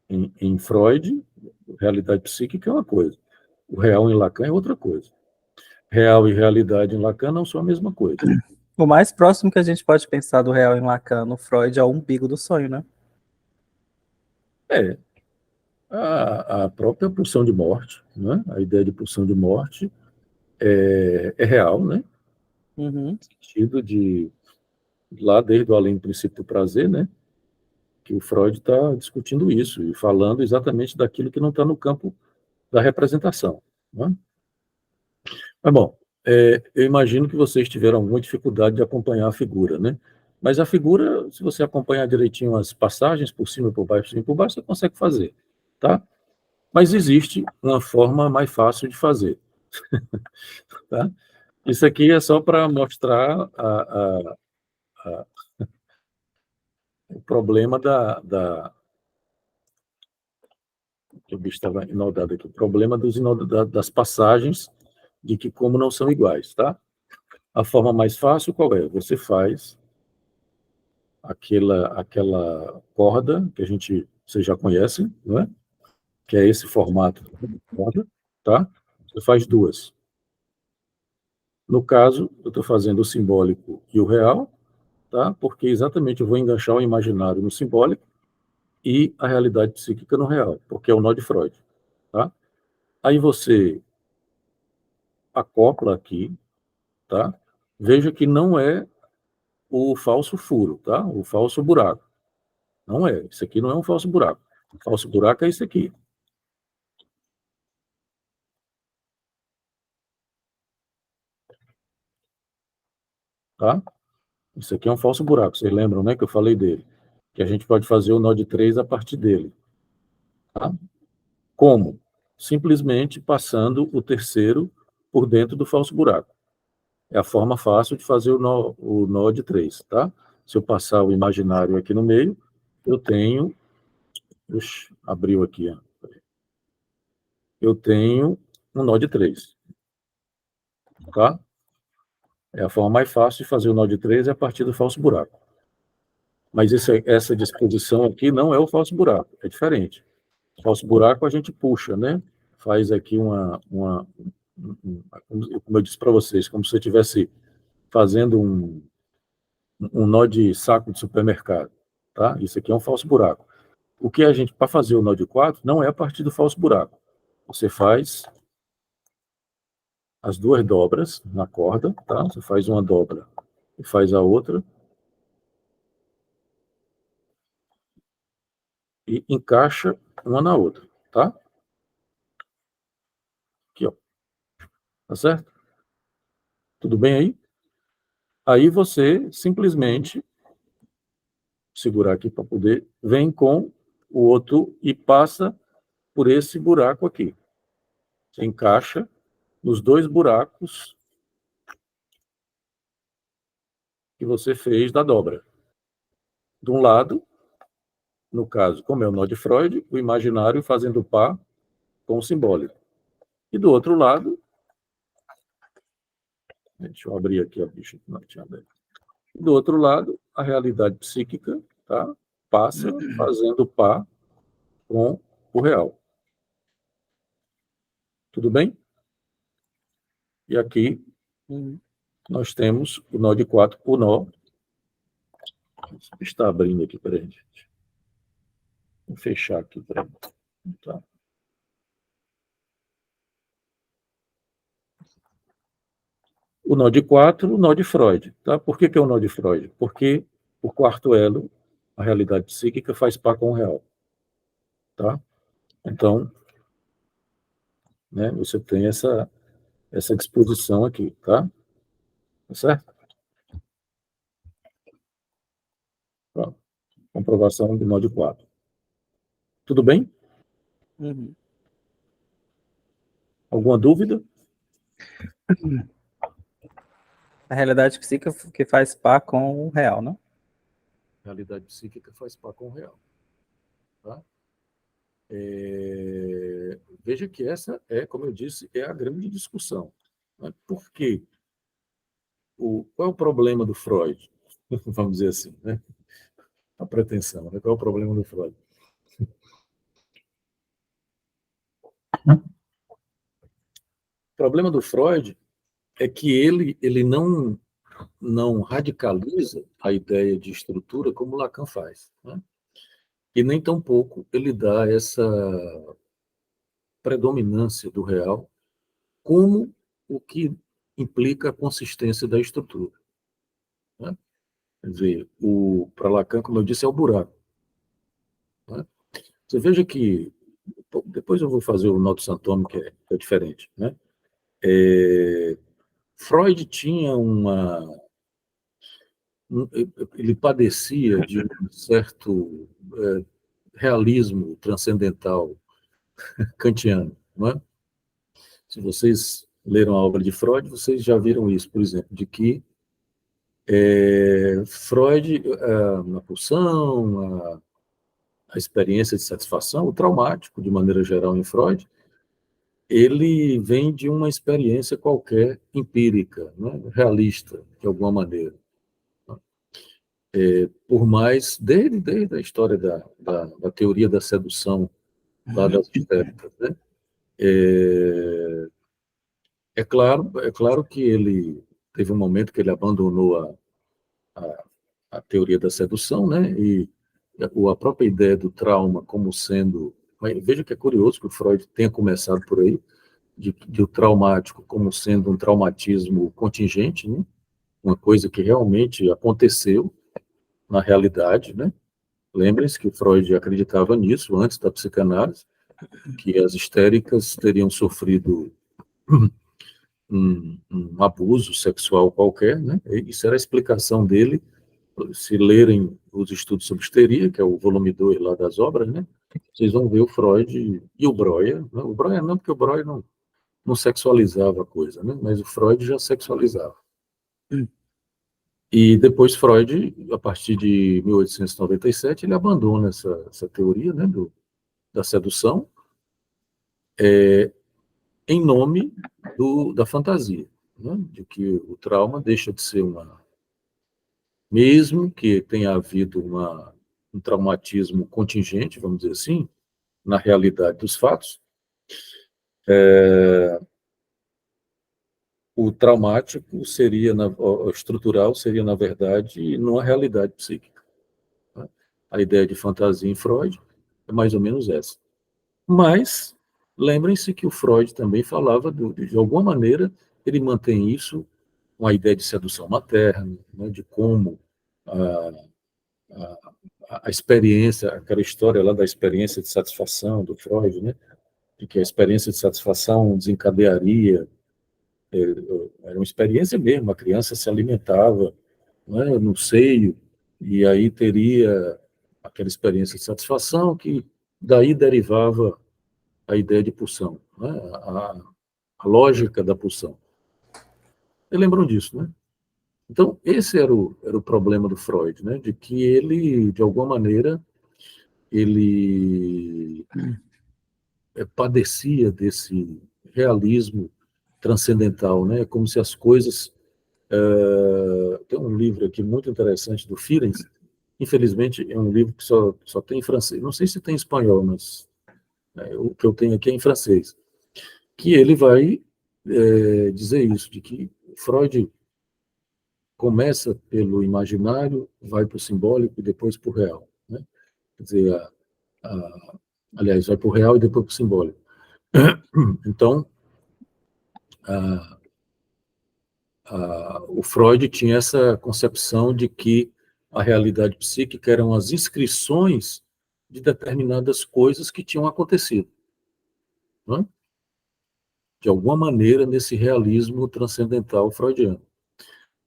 Uhum. Em Freud, realidade psíquica é uma coisa. O real em Lacan é outra coisa. Real e realidade em Lacan não são a mesma coisa. O mais próximo que a gente pode pensar do real em Lacan, no Freud, é o umbigo do sonho, né? A própria pulsão de morte, né? A ideia de pulsão de morte, é real, né? Uhum. No sentido de, lá desde o além do princípio do prazer, né? Que o Freud está discutindo isso e falando exatamente daquilo que não está no campo da representação, né? Mas, bom, eu imagino que vocês tiveram alguma dificuldade de acompanhar a figura, né? Mas a figura, se você acompanhar direitinho as passagens, por cima, por cima, por baixo, você consegue fazer, tá? Mas existe uma forma mais fácil de fazer, tá? Isso aqui é só para mostrar o problema que o bicho estava inodado aqui, o problema das passagens, de que como não são iguais, tá? A forma mais fácil qual é? Você faz aquela corda que vocês já conhecem, não é? Que é esse formato de corda, tá? Você faz duas. No caso, eu estou fazendo o simbólico e o real, tá? Porque exatamente eu vou enganchar o imaginário no simbólico e a realidade psíquica no real, porque é o nó de Freud, tá? Aí você acopla aqui, tá? Veja que não é o falso furo, tá? O falso buraco. Não é. Isso aqui não é um falso buraco. O falso buraco é isso aqui, tá? Isso aqui é um falso buraco. Vocês lembram, né, que eu falei dele? Que a gente pode fazer o nó de 3 a partir dele, tá? Como? Simplesmente passando o terceiro por dentro do falso buraco. É a forma fácil de fazer o nó de 3, tá? Se eu passar o imaginário aqui no meio, eu tenho... abriu aqui, ó. Eu tenho um nó de 3, tá? É a forma mais fácil de fazer o nó de 3 é a partir do falso buraco. Mas essa disposição aqui não é o falso buraco, é diferente. O falso buraco a gente puxa, né? Faz aqui como eu disse para vocês, como se você estivesse fazendo um nó de saco de supermercado, tá? Isso aqui é um falso buraco. O que a gente, para fazer o nó de 4, não é a partir do falso buraco. Você faz as duas dobras na corda, tá? Você faz uma dobra e faz a outra, e encaixa uma na outra, tá? Aqui, ó. Tá certo? Tudo bem aí? Aí você simplesmente segurar aqui para poder, vem com o outro e passa por esse buraco aqui. Você encaixa nos dois buracos que você fez da dobra. De um lado, no caso, como é o nó de Freud, o imaginário fazendo par com o simbólico. E do outro lado, deixa eu abrir aqui a bicha. Do outro lado, a realidade psíquica, tá? Passa fazendo par com o real. Tudo bem? E aqui nós temos o nó de 4, o nó. Está abrindo aqui, peraí, gente. Vou fechar aqui, peraí. Tá. O nó de 4, o nó de Freud. Tá? Por que é o nó de Freud? Porque o quarto elo, a realidade psíquica, faz par com o real. Tá? Então, né, você tem essa disposição aqui, tá? Tá certo? Pronto. Comprovação do nó de 4. Tudo bem? Uhum. Alguma dúvida? A realidade psíquica que faz par com o real, né? A realidade psíquica faz par com o real. Tá? Veja que essa é, como eu disse, é a grande discussão. Né? Por quê? Qual é o problema do Freud? Vamos dizer assim, né? A pretensão. Né? Qual é o problema do Freud? O problema do Freud é que ele não radicaliza a ideia de estrutura como Lacan faz. Né? E nem tampouco ele dá essa predominância do real como o que implica a consistência da estrutura, né? Quer dizer, para Lacan, como eu disse, é o buraco, né? Você veja que, depois eu vou fazer o Notus Antônio, que é diferente, né? Freud tinha ele padecia de um certo realismo transcendental kantiano, não é? Se vocês leram a obra de Freud, vocês já viram isso, por exemplo, de que Freud, na pulsão, a experiência de satisfação, o traumático, de maneira geral, em Freud, ele vem de uma experiência qualquer empírica, né, realista, de alguma maneira. Por mais, desde a história da teoria da sedução, lá das histéricas, né? É claro que ele teve um momento que ele abandonou a teoria da sedução, né? E a própria ideia do trauma como sendo... Veja que é curioso que o Freud tenha começado por aí, de o traumático como sendo um traumatismo contingente, né? Uma coisa que realmente aconteceu na realidade, né? Lembrem-se que o Freud acreditava nisso antes da psicanálise, que as histéricas teriam sofrido um abuso sexual qualquer, né? Isso era a explicação dele. Se lerem os estudos sobre histeria, que é o volume 2 lá das obras, né? Vocês vão ver o Freud e o Breuer, né? O Breuer não, porque o Breuer não sexualizava a coisa, né? Mas o Freud já sexualizava. E depois Freud, a partir de 1897, ele abandona essa teoria, né, da sedução, em nome da fantasia, né, de que o trauma deixa de ser mesmo que tenha havido um traumatismo contingente, vamos dizer assim, na realidade dos fatos, o traumático seria, o estrutural seria, na verdade, numa realidade psíquica, né? A ideia de fantasia em Freud é mais ou menos essa. Mas, lembrem-se que o Freud também falava, de alguma maneira, ele mantém isso, uma ideia de sedução materna, né, de como a experiência, aquela história lá da experiência de satisfação do Freud, né, de que a experiência de satisfação desencadearia, era uma experiência mesmo, a criança se alimentava, né, no seio, e aí teria aquela experiência de satisfação que daí derivava a ideia de pulsão, né, a lógica da pulsão. Vocês lembram disso, né? Então, esse era o problema do Freud, né, de que ele, de alguma maneira, ele padecia desse realismo transcendental, né, como se as coisas... tem um livro aqui muito interessante do Ferenczi, infelizmente é um livro que só tem em francês, não sei se tem em espanhol, mas o que eu tenho aqui é em francês, que ele vai dizer isso, de que Freud começa pelo imaginário, vai para o simbólico e depois para o real, né? Quer dizer, aliás, vai para o real e depois para o simbólico. Então, o Freud tinha essa concepção de que a realidade psíquica eram as inscrições de determinadas coisas que tinham acontecido, né? De alguma maneira, nesse realismo transcendental freudiano.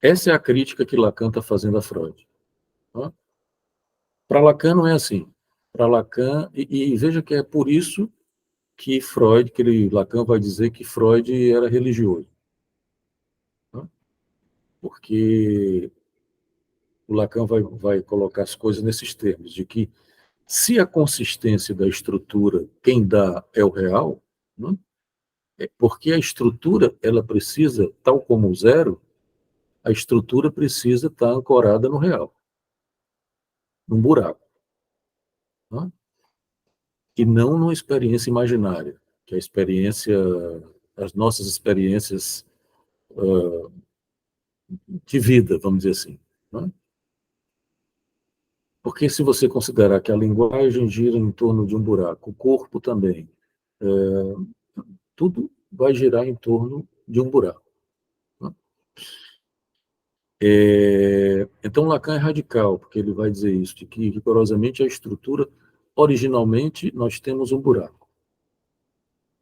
Essa é a crítica que Lacan está fazendo a Freud, né? Para Lacan não é assim. Para Lacan, e veja que é por isso que Lacan vai dizer que Freud era religioso, né? Porque o Lacan vai colocar as coisas nesses termos, de que se a consistência da estrutura, quem dá é o real, né? Porque a estrutura, ela precisa, tal como o zero, a estrutura precisa estar ancorada no real, num buraco, né? E não numa experiência imaginária, que é a experiência, as nossas experiências de vida, vamos dizer assim, né? Porque se você considerar que a linguagem gira em torno de um buraco, o corpo também, tudo vai girar em torno de um buraco. Né? Então, Lacan é radical, porque ele vai dizer isso, de que rigorosamente a estrutura, originalmente, nós temos um buraco.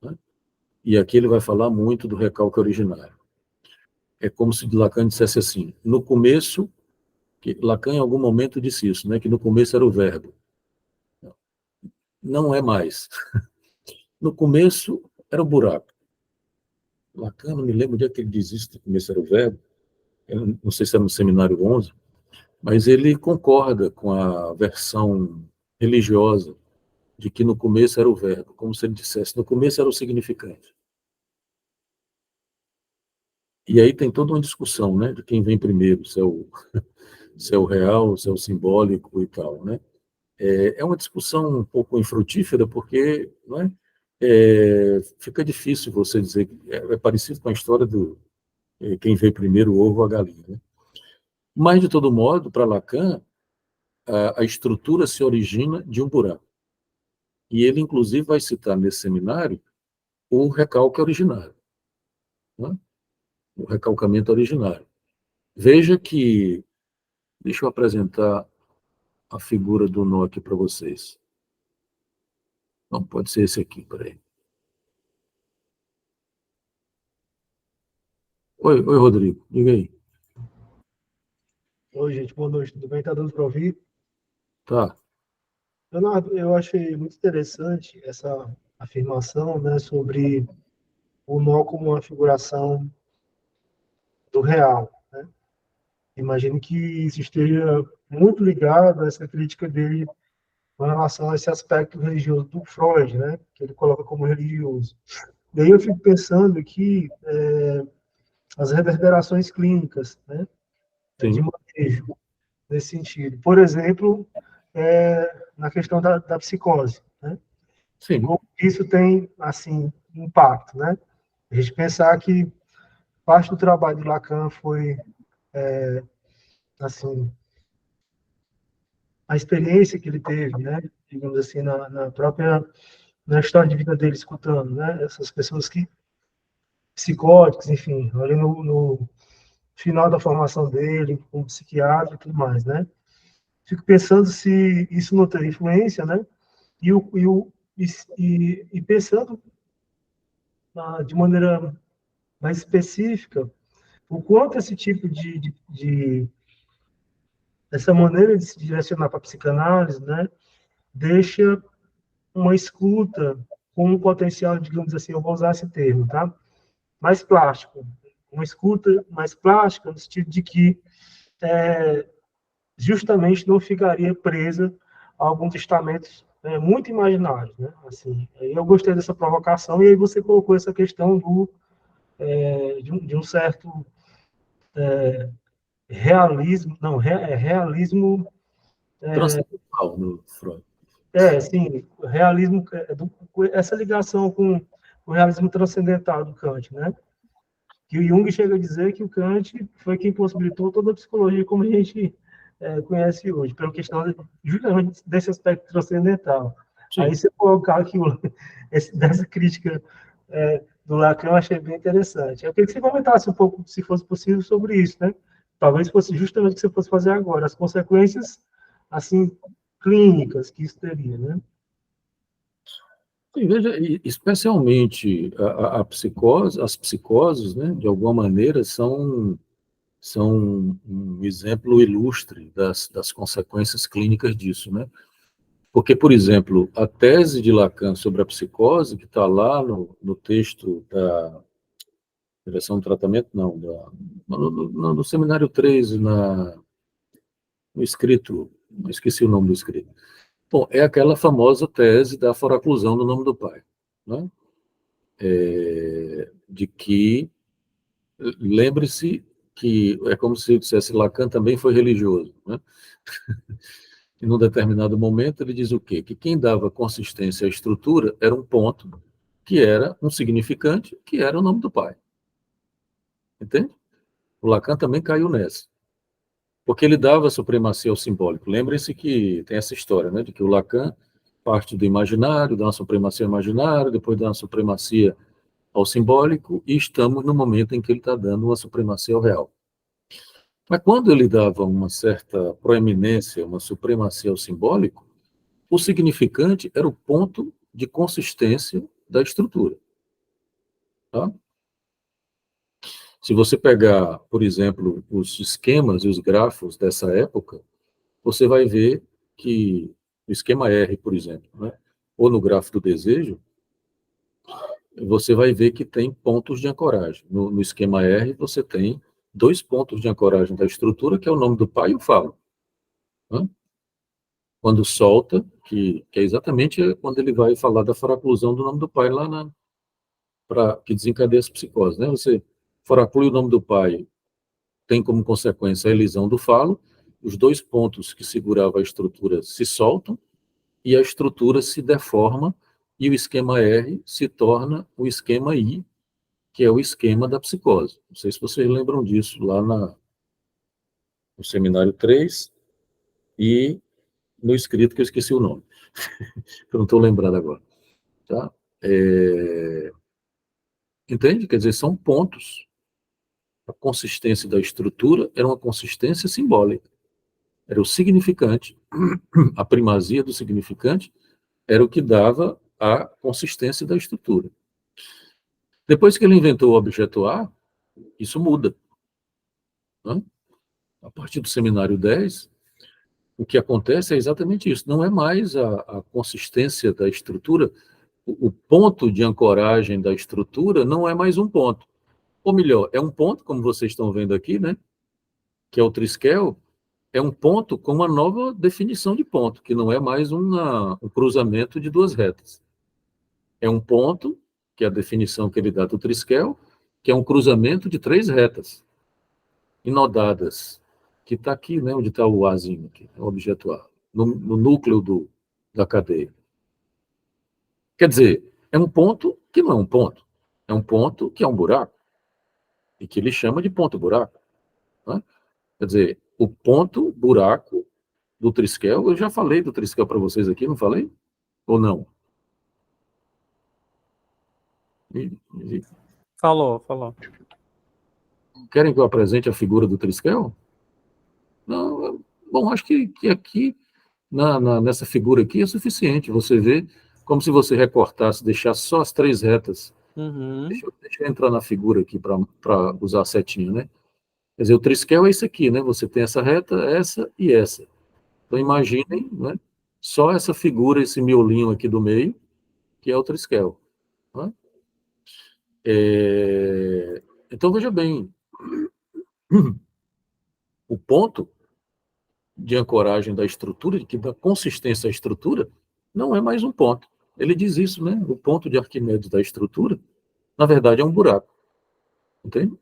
Né? E aqui ele vai falar muito do recalque originário. É como se Lacan dissesse assim, no começo, que Lacan em algum momento disse isso, né, que no começo era o verbo. Não é mais. No começo era o buraco. Lacan, não me lembro onde é que ele diz isso, no começo era o verbo, eu não sei se era no seminário 11, mas ele concorda com a versão religiosa de que no começo era o verbo, como se ele dissesse, no começo era o significante. E aí tem toda uma discussão, né, de quem vem primeiro, se é o real, se é o simbólico e tal, né? É uma discussão um pouco infrutífera, porque, não é? Fica difícil você dizer, é parecido com a história do quem veio primeiro, o ovo ou a galinha, né? Mas, de todo modo, para Lacan, a estrutura se origina de um buraco. E ele, inclusive, vai citar nesse seminário o recalque originário, né? O recalcamento originário. Veja que, deixa eu apresentar a figura do nó aqui para vocês. Não, pode ser esse aqui, peraí. Oi, Rodrigo, diga aí. Oi, gente, boa noite, tudo bem? Tá dando para ouvir? Tá. Leonardo, eu achei muito interessante essa afirmação, né, sobre o nó como uma figuração do real, né? Imagino que isso esteja muito ligado a essa crítica dele com relação a esse aspecto religioso do Freud, né, que ele coloca como religioso. Daí eu fico pensando que as reverberações clínicas, né, de Sim. manejo nesse sentido. Por exemplo, na questão da psicose, né? Sim. Como isso tem, assim, impacto, né? A gente pensar que parte do trabalho de Lacan foi, assim, a experiência que ele teve, né? Digamos assim, na história de vida dele, escutando, né? Essas pessoas que psicóticas, enfim, ali no final da formação dele, como psiquiatra e tudo mais, né? Fico pensando se isso não tem influência, né? E pensando de maneira mais específica o quanto esse tipo essa maneira de se direcionar para a psicanálise, né, deixa uma escuta com um potencial, digamos assim, eu vou usar esse termo, tá? Mais plástico, uma escuta mais plástica no sentido de que justamente não ficaria presa a alguns testamentos muito imaginários, né? Assim, aí eu gostei dessa provocação e aí você colocou essa questão de um certo realismo, não, realismo, Transcendental no Freud. sim, realismo, essa ligação com o realismo transcendental do Kant, né? Que o Jung chega a dizer que o Kant foi quem possibilitou toda a psicologia como a gente conhece hoje, pela questão justamente desse aspecto transcendental. Sim. Aí você colocar aqui dessa crítica do Lacan, eu achei bem interessante. Eu queria que você comentasse um pouco, se fosse possível, sobre isso, né? Talvez fosse justamente o que você fosse fazer agora, as consequências, assim, clínicas que isso teria, né? Sim, veja, especialmente a psicose, as psicoses, né, de alguma maneira, são um exemplo ilustre das consequências clínicas disso, né? Porque, por exemplo, a tese de Lacan sobre a psicose, que está lá no texto da direção do tratamento, não, no seminário 3, no escrito, esqueci o nome do escrito. Bom, é aquela famosa tese da foraclusão do nome do pai, né? De que, lembre-se que é como se eu dissesse, Lacan também foi religioso, né? E num determinado momento ele diz o quê? Que quem dava consistência à estrutura era um ponto, que era um significante, que era o nome do pai. Entende? O Lacan também caiu nessa. Porque ele dava supremacia ao simbólico. Lembrem-se que tem essa história, né, de que o Lacan parte do imaginário, dá uma supremacia ao imaginário, depois dá uma supremacia ao simbólico e estamos no momento em que ele está dando uma supremacia ao real. Mas quando ele dava uma certa proeminência, uma supremacia ao simbólico, o significante era o ponto de consistência da estrutura. Tá? Se você pegar, por exemplo, os esquemas e os grafos dessa época, você vai ver que o esquema R, por exemplo, né, ou no grafo do desejo, você vai ver que tem pontos de ancoragem. No esquema R, você tem 2 pontos de ancoragem da estrutura, que é o nome do pai e o falo. Né? Quando solta, que é exatamente quando ele vai falar da foraclusão do nome do pai lá que desencadeia as psicoses. Né? Você foraclui o nome do pai, tem como consequência a elisão do falo, os 2 pontos que seguravam a estrutura se soltam e a estrutura se deforma e o esquema R se torna o esquema I, que é o esquema da psicose. Não sei se vocês lembram disso lá no seminário 3 e no escrito que eu esqueci o nome. Eu não estou lembrado agora. Tá? Entende? Quer dizer, são pontos. A consistência da estrutura era uma consistência simbólica. Era o significante, a primazia do significante era o que dava a consistência da estrutura. Depois que ele inventou o objeto A, isso muda. Né? A partir do seminário 10, o que acontece é exatamente isso. Não é mais a consistência da estrutura, o ponto de ancoragem da estrutura não é mais um ponto. Ou melhor, é um ponto, como vocês estão vendo aqui, né? Que é o triskel, é um ponto com uma nova definição de ponto, que não é mais um cruzamento de 2 retas. É um ponto, que é a definição que ele dá do triskel, que é um cruzamento de 3 retas, inodadas, que está aqui, né, onde está o Azinho, aqui, o objeto A, no núcleo da cadeia. Quer dizer, é um ponto que não é um ponto, é um ponto que é um buraco, e que ele chama de ponto-buraco. Né? Quer dizer, o ponto-buraco do triskel, eu já falei do triskel para vocês aqui, não falei? Ou não? Falou. Querem que eu apresente a figura do triskel? Não, bom, acho que aqui, nessa figura aqui, é suficiente. Você vê como se você recortasse, deixasse só as 3 retas. Uhum. Deixa eu entrar na figura aqui para usar a setinha, né? Quer dizer, o triskel é isso aqui, né? Você tem essa reta, essa e essa. Então, imaginem, né? Só essa figura, esse miolinho aqui do meio, que é o triskel. Né? Então, veja bem, o ponto de ancoragem da estrutura, que dá consistência à estrutura, não é mais um ponto. Ele diz isso, né? O ponto de Arquimedes da estrutura, na verdade, é um buraco. Entende?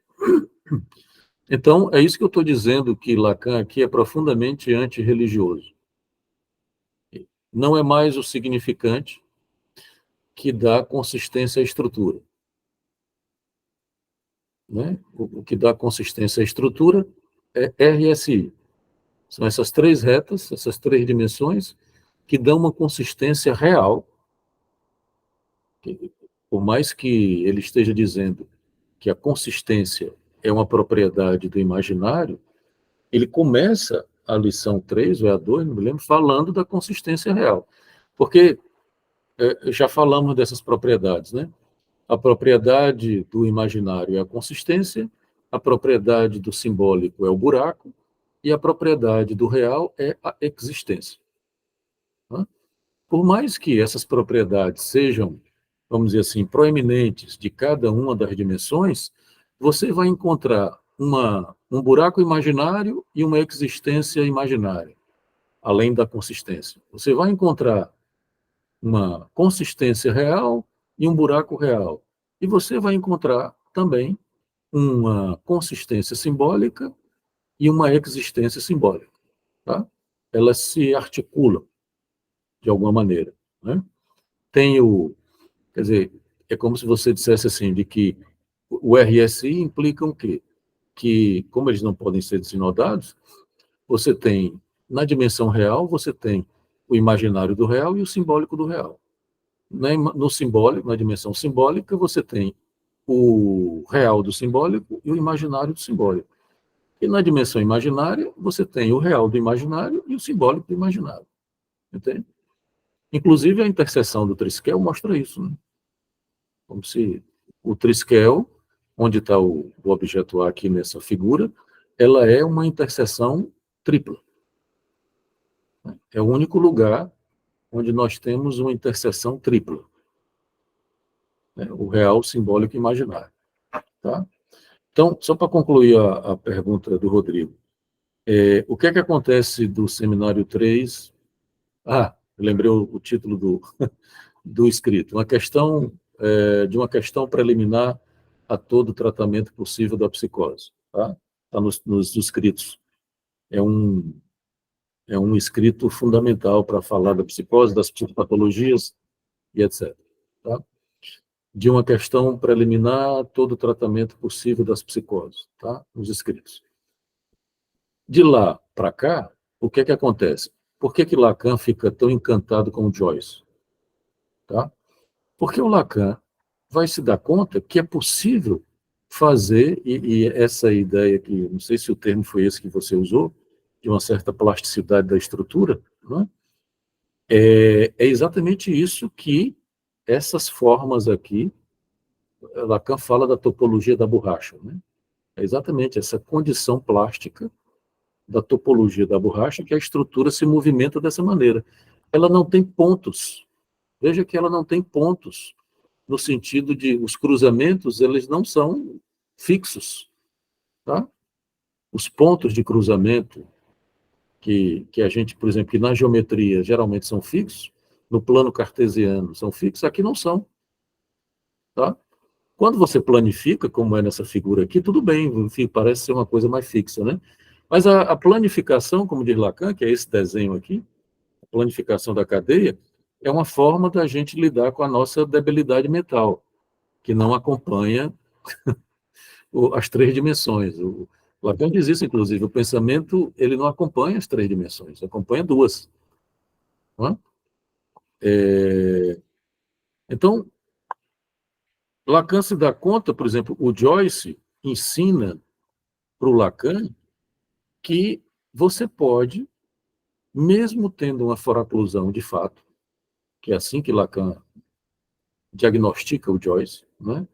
Então, é isso que eu estou dizendo, que Lacan aqui é profundamente antirreligioso. Não é mais o significante que dá consistência à estrutura. Né? O que dá consistência à estrutura é RSI. São essas 3 retas, essas 3 dimensões, que dão uma consistência real. Por mais que ele esteja dizendo que a consistência é uma propriedade do imaginário, ele começa a lição 3, ou a 2, não me lembro, falando da consistência real. Porque já falamos dessas propriedades, né? A propriedade do imaginário é a consistência, a propriedade do simbólico é o buraco, e a propriedade do real é a existência. Né? Por mais que essas propriedades sejam, vamos dizer assim, proeminentes de cada uma das dimensões, você vai encontrar um buraco imaginário e uma existência imaginária, além da consistência. Você vai encontrar uma consistência real e um buraco real. E você vai encontrar também uma consistência simbólica e uma existência simbólica. Tá? Elas se articulam de alguma maneira. Né? Quer dizer, é como se você dissesse assim, de que o RSI implica o quê? Que, como eles não podem ser desinodados, você tem, na dimensão real, você tem o imaginário do real e o simbólico do real. No simbólico, na dimensão simbólica, você tem o real do simbólico e o imaginário do simbólico. E na dimensão imaginária, você tem o real do imaginário e o simbólico do imaginário. Entende? Inclusive, a interseção do triskel mostra isso, né? Como se o triskel, onde está o objeto A aqui nessa figura, ela é uma interseção tripla. É o único lugar onde nós temos uma interseção tripla. O real, simbólico e imaginário. Tá? Então, só para concluir a pergunta do Rodrigo, o que é que acontece do seminário 3? Eu lembrei o título do escrito. De uma questão preliminar a todo tratamento possível da psicose. Tá? Está nos escritos. É um escrito fundamental para falar da psicose, das psicopatologias e etc. Tá? De uma questão preliminar a todo tratamento possível das psicoses. Tá? Nos escritos. De lá para cá, o que é que acontece? Por que Lacan fica tão encantado com o Joyce? Tá? Porque o Lacan vai se dar conta que é possível fazer, e essa ideia que, não sei se o termo foi esse que você usou, de uma certa plasticidade da estrutura, né? É exatamente isso que essas formas aqui, Lacan fala da topologia da borracha, né? É exatamente essa condição plástica da topologia da borracha que a estrutura se movimenta dessa maneira. Ela não tem pontos. Veja que ela não tem pontos, no sentido de os cruzamentos, eles não são fixos. Tá? Os pontos de cruzamento, que a gente, por exemplo, que na geometria geralmente são fixos, no plano cartesiano são fixos, aqui não são. Tá? Quando você planifica, como é nessa figura aqui, tudo bem, enfim, parece ser uma coisa mais fixa, né? Mas a planificação, como diz Lacan, que é esse desenho aqui, a planificação da cadeia, é uma forma da gente lidar com a nossa debilidade mental, que não acompanha as três dimensões. O Lacan diz isso, inclusive, o pensamento ele não acompanha as três dimensões, acompanha duas. Não é? Então, Lacan se dá conta, por exemplo, o Joyce ensina para o Lacan que você pode, mesmo tendo uma foraclusão de fato, que é assim que Lacan diagnostica o Joyce, né?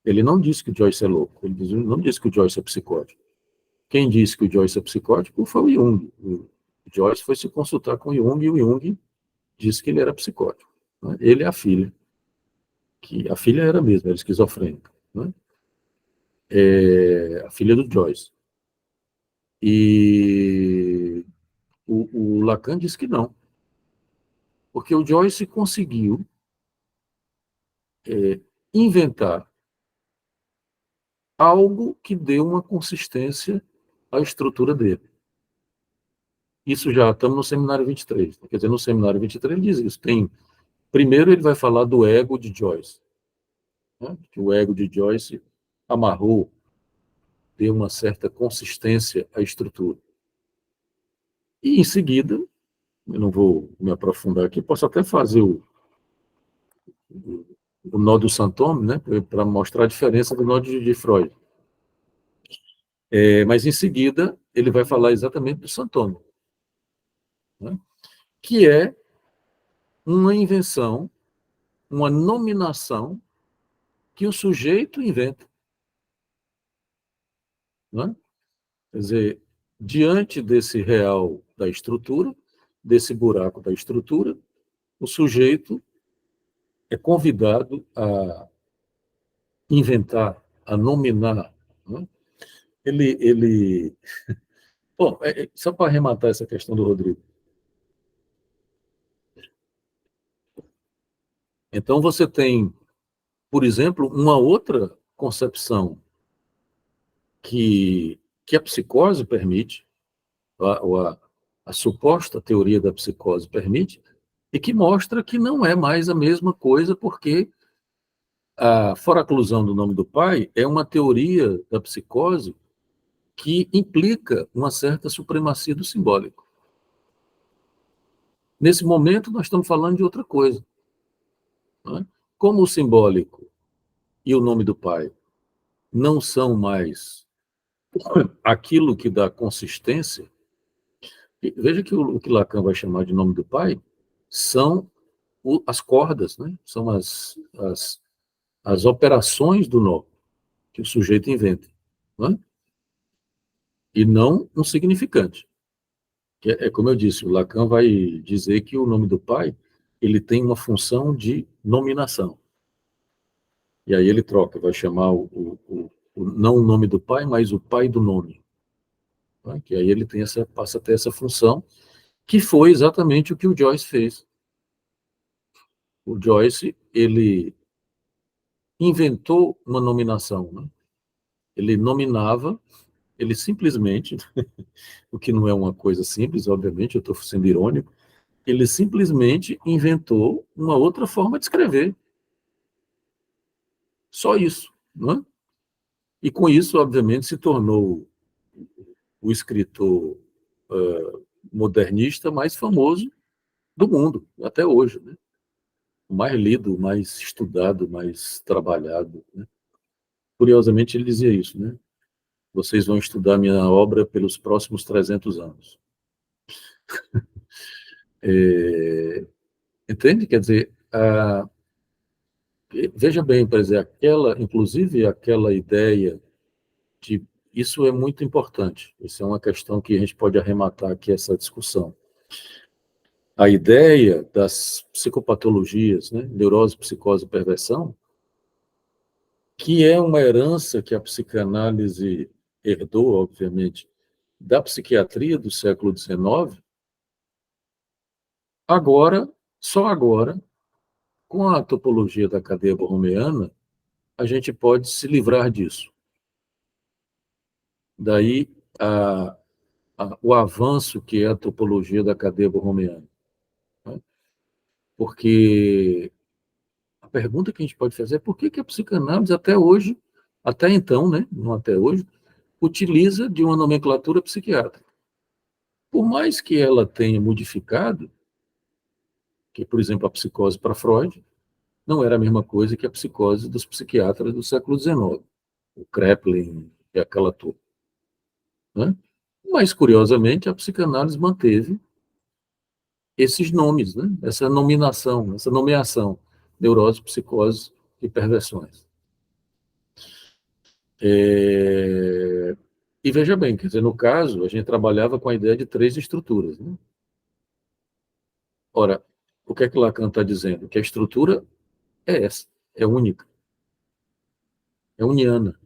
Ele não diz que o Joyce é louco, não diz que o Joyce é psicótico. Quem disse que o Joyce é psicótico foi o Jung. O Joyce foi se consultar com o Jung e o Jung disse que ele era psicótico. Né? Ele e a filha. Que a filha era mesmo, era esquizofrênica. Né? A filha do Joyce. E o Lacan disse que não. Porque o Joyce conseguiu inventar algo que deu uma consistência à estrutura dele. Isso já estamos no seminário 23. Quer dizer, no seminário 23 ele diz isso. Primeiro ele vai falar do ego de Joyce. Né? Que o ego de Joyce amarrou, deu uma certa consistência à estrutura. E em seguida, eu não vou me aprofundar aqui, posso até fazer o nó do Santome, né? Para mostrar a diferença do nó de Freud. Mas em seguida ele vai falar exatamente do Santome. Né? Que é uma invenção, uma nominação que o sujeito inventa. Né? Quer dizer, diante desse real da estrutura, desse buraco da estrutura, o sujeito é convidado a inventar, a nominar. Né? Bom, só para arrematar essa questão do Rodrigo. Então, você tem, por exemplo, uma outra concepção que a psicose permite, a suposta teoria da psicose permite, e que mostra que não é mais a mesma coisa, porque a foraclusão do nome do pai é uma teoria da psicose que implica uma certa supremacia do simbólico. Nesse momento, nós estamos falando de outra coisa. Não é? Como o simbólico e o nome do pai não são mais aquilo que dá consistência, veja que o que Lacan vai chamar de nome do pai são as cordas, né? São as operações do nó que o sujeito inventa, né? E não um significante. Que é como eu disse, o Lacan vai dizer que o nome do pai ele tem uma função de nominação. E aí ele troca, vai chamar não o nome do pai, mas o pai do nome. Tá? Que aí ele passa a ter essa função, que foi exatamente o que o Joyce fez. O Joyce, ele inventou uma nominação, né? Ele nominava, ele simplesmente, o que não é uma coisa simples, obviamente, eu estou sendo irônico, ele simplesmente inventou uma outra forma de escrever. Só isso, não é? E com isso, obviamente, se tornou o escritor modernista mais famoso do mundo, até hoje, né? O mais lido, mais estudado, mais trabalhado, né? Curiosamente, ele dizia isso, né? Vocês vão estudar minha obra pelos próximos 300 anos. Entende? Quer dizer, veja bem, por exemplo, inclusive aquela ideia de... Isso é muito importante. Isso é uma questão que a gente pode arrematar aqui essa discussão. A ideia das psicopatologias, né? Neurose, psicose e perversão, que é uma herança que a psicanálise herdou, obviamente, da psiquiatria do século XIX, agora, só agora, com a topologia da cadeia borromeana, a gente pode se livrar disso. Daí o avanço que é a topologia da cadeia borromeana. Né? Porque a pergunta que a gente pode fazer é por que a psicanálise até hoje, até então, né, não até hoje, utiliza de uma nomenclatura psiquiátrica. Por mais que ela tenha modificado, que, por exemplo, a psicose para Freud não era a mesma coisa que a psicose dos psiquiatras do século XIX, o Kraepelin e aquela turma. Né? Mas, curiosamente, a psicanálise manteve esses nomes, né? Essa nominação, essa nomeação, neurose, psicose e perversões. E veja bem, quer dizer, no caso, a gente trabalhava com a ideia de 3 estruturas. Né? Ora, o que é que Lacan está dizendo? Que a estrutura é essa, é única, é uniana.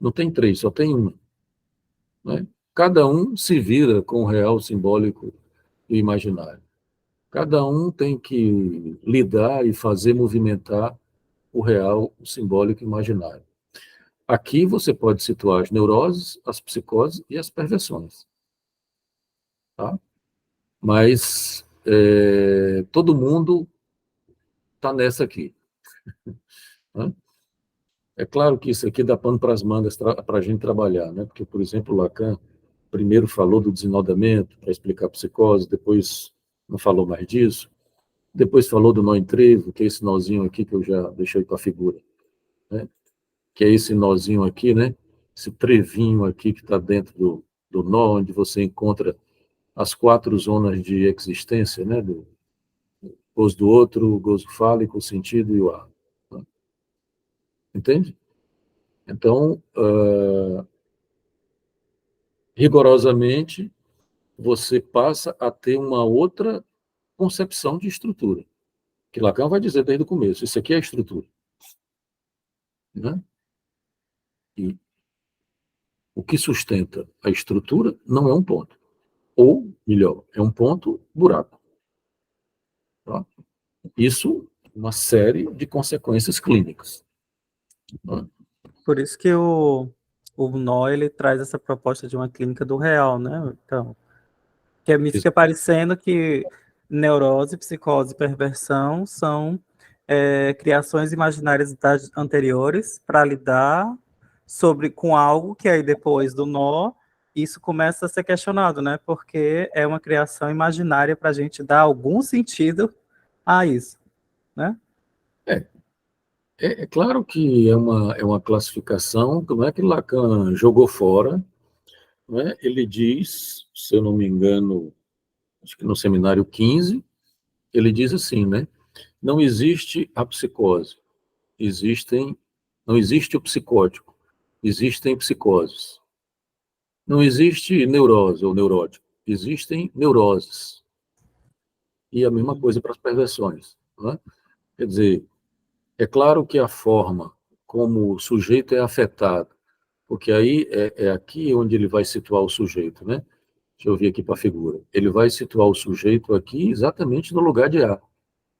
Não tem 3, só tem uma. Né? Cada um se vira com o real, o simbólico e o imaginário. Cada um tem que lidar e fazer movimentar o real, o simbólico e o imaginário. Aqui você pode situar as neuroses, as psicoses e as perversões. Tá? Mas todo mundo está nessa aqui. Né? É claro que isso aqui dá pano para as mangas para a gente trabalhar, né? Porque, por exemplo, Lacan primeiro falou do desenodamento para explicar a psicose, depois não falou mais disso, depois falou do nó em trevo, que é esse nozinho aqui que eu já deixei com a figura, né? Que é esse nozinho aqui, né? Esse trevinho aqui que está dentro do nó, onde você encontra as 4 zonas de existência, né? Do gozo do outro, o gozo fálico, o sentido e o ar. Né? Entende? Então, rigorosamente, você passa a ter uma outra concepção de estrutura, que Lacan vai dizer desde o começo, isso aqui é a estrutura. Né? E o que sustenta a estrutura não é um ponto. Ou, melhor, é um ponto buraco. Tá? Isso, uma série de consequências clínicas. Tá? Por isso que o nó, ele traz essa proposta de uma clínica do real, né? Então, que me fica parecendo que neurose, psicose e perversão são criações imaginárias anteriores para lidar com algo que aí depois do nó, isso começa a ser questionado, né? Porque é uma criação imaginária para a gente dar algum sentido a isso, né? É claro que é uma classificação, não é que Lacan jogou fora, não é? Ele diz, se eu não me engano, acho que no seminário 15, ele diz assim, né? Não existe a psicose, não existe o psicótico, existem psicoses. Não existe neurose ou neurótico, existem neuroses. E a mesma coisa para as perversões, né? Quer dizer, é claro que a forma como o sujeito é afetado, porque aí é aqui onde ele vai situar o sujeito, né? Deixa eu vir aqui para a figura. Ele vai situar o sujeito aqui exatamente no lugar de A,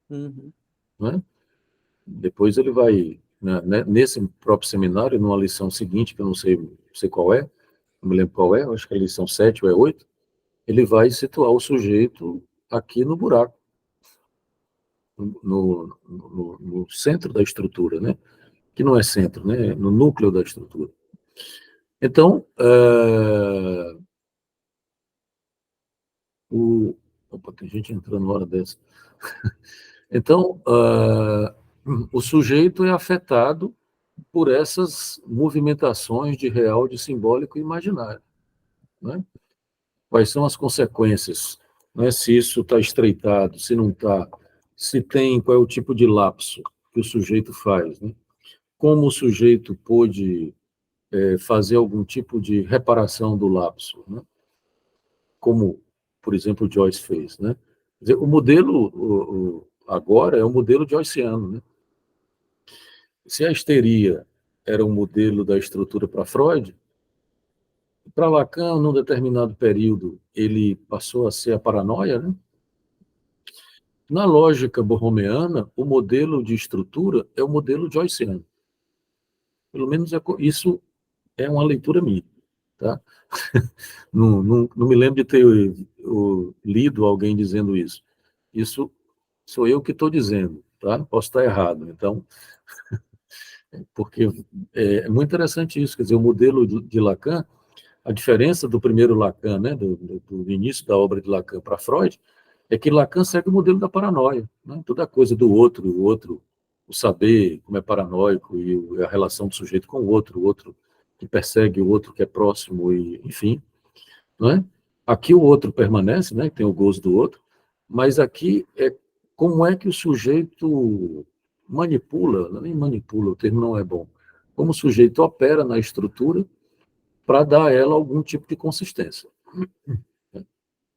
Uhum. né? Depois ele vai, né, nesse próprio seminário, numa lição seguinte, que eu não sei qual é, não me lembro qual é, acho que é a lição 7 ou é 8, ele vai situar o sujeito aqui no buraco, no centro da estrutura, né? Que não é centro, né? No núcleo da estrutura. Então, opa, tem gente entrando na hora dessa. Então, o sujeito é afetado por essas movimentações de real, de simbólico e imaginário, né? Quais são as consequências, né? Se isso está estreitado, se não está, se tem, qual é o tipo de lapso que o sujeito faz, né? Como o sujeito pôde fazer algum tipo de reparação do lapso, né? Como, por exemplo, Joyce fez, né? Quer dizer, o modelo agora é o modelo joyceano, né? Se a histeria era um modelo da estrutura para Freud, para Lacan, num determinado período, ele passou a ser a paranoia, né? Na lógica borromeana, o modelo de estrutura é o modelo joyceano. Pelo menos isso é uma leitura minha, tá? Não me lembro de ter lido alguém dizendo isso. Isso sou eu que estou dizendo, tá? Posso estar errado. Então, porque é muito interessante isso, quer dizer, o modelo de Lacan, a diferença do primeiro Lacan, né, do início da obra de Lacan para Freud, é que Lacan segue o modelo da paranoia, né? Toda coisa do outro, o saber como é paranoico e a relação do sujeito com o outro que persegue o outro que é próximo, e, enfim, não é? Aqui o outro permanece, né, tem o gozo do outro, mas aqui é como é que o sujeito manipula, nem manipula, o termo não é bom, como o sujeito opera na estrutura para dar a ela algum tipo de consistência.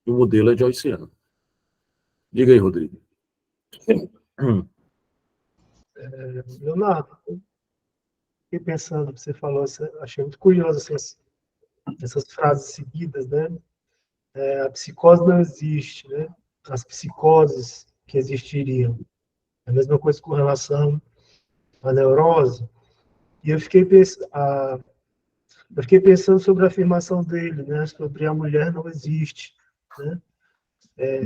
O modelo é joyceano. Diga aí, Rodrigo. Leonardo, fiquei pensando, você falou, achei muito curioso essas frases seguidas, né? A psicose não existe, né? As psicoses que existiriam. A mesma coisa com relação à neurose. E eu fiquei pensando sobre a afirmação dele, né? Sobre a mulher não existe, né?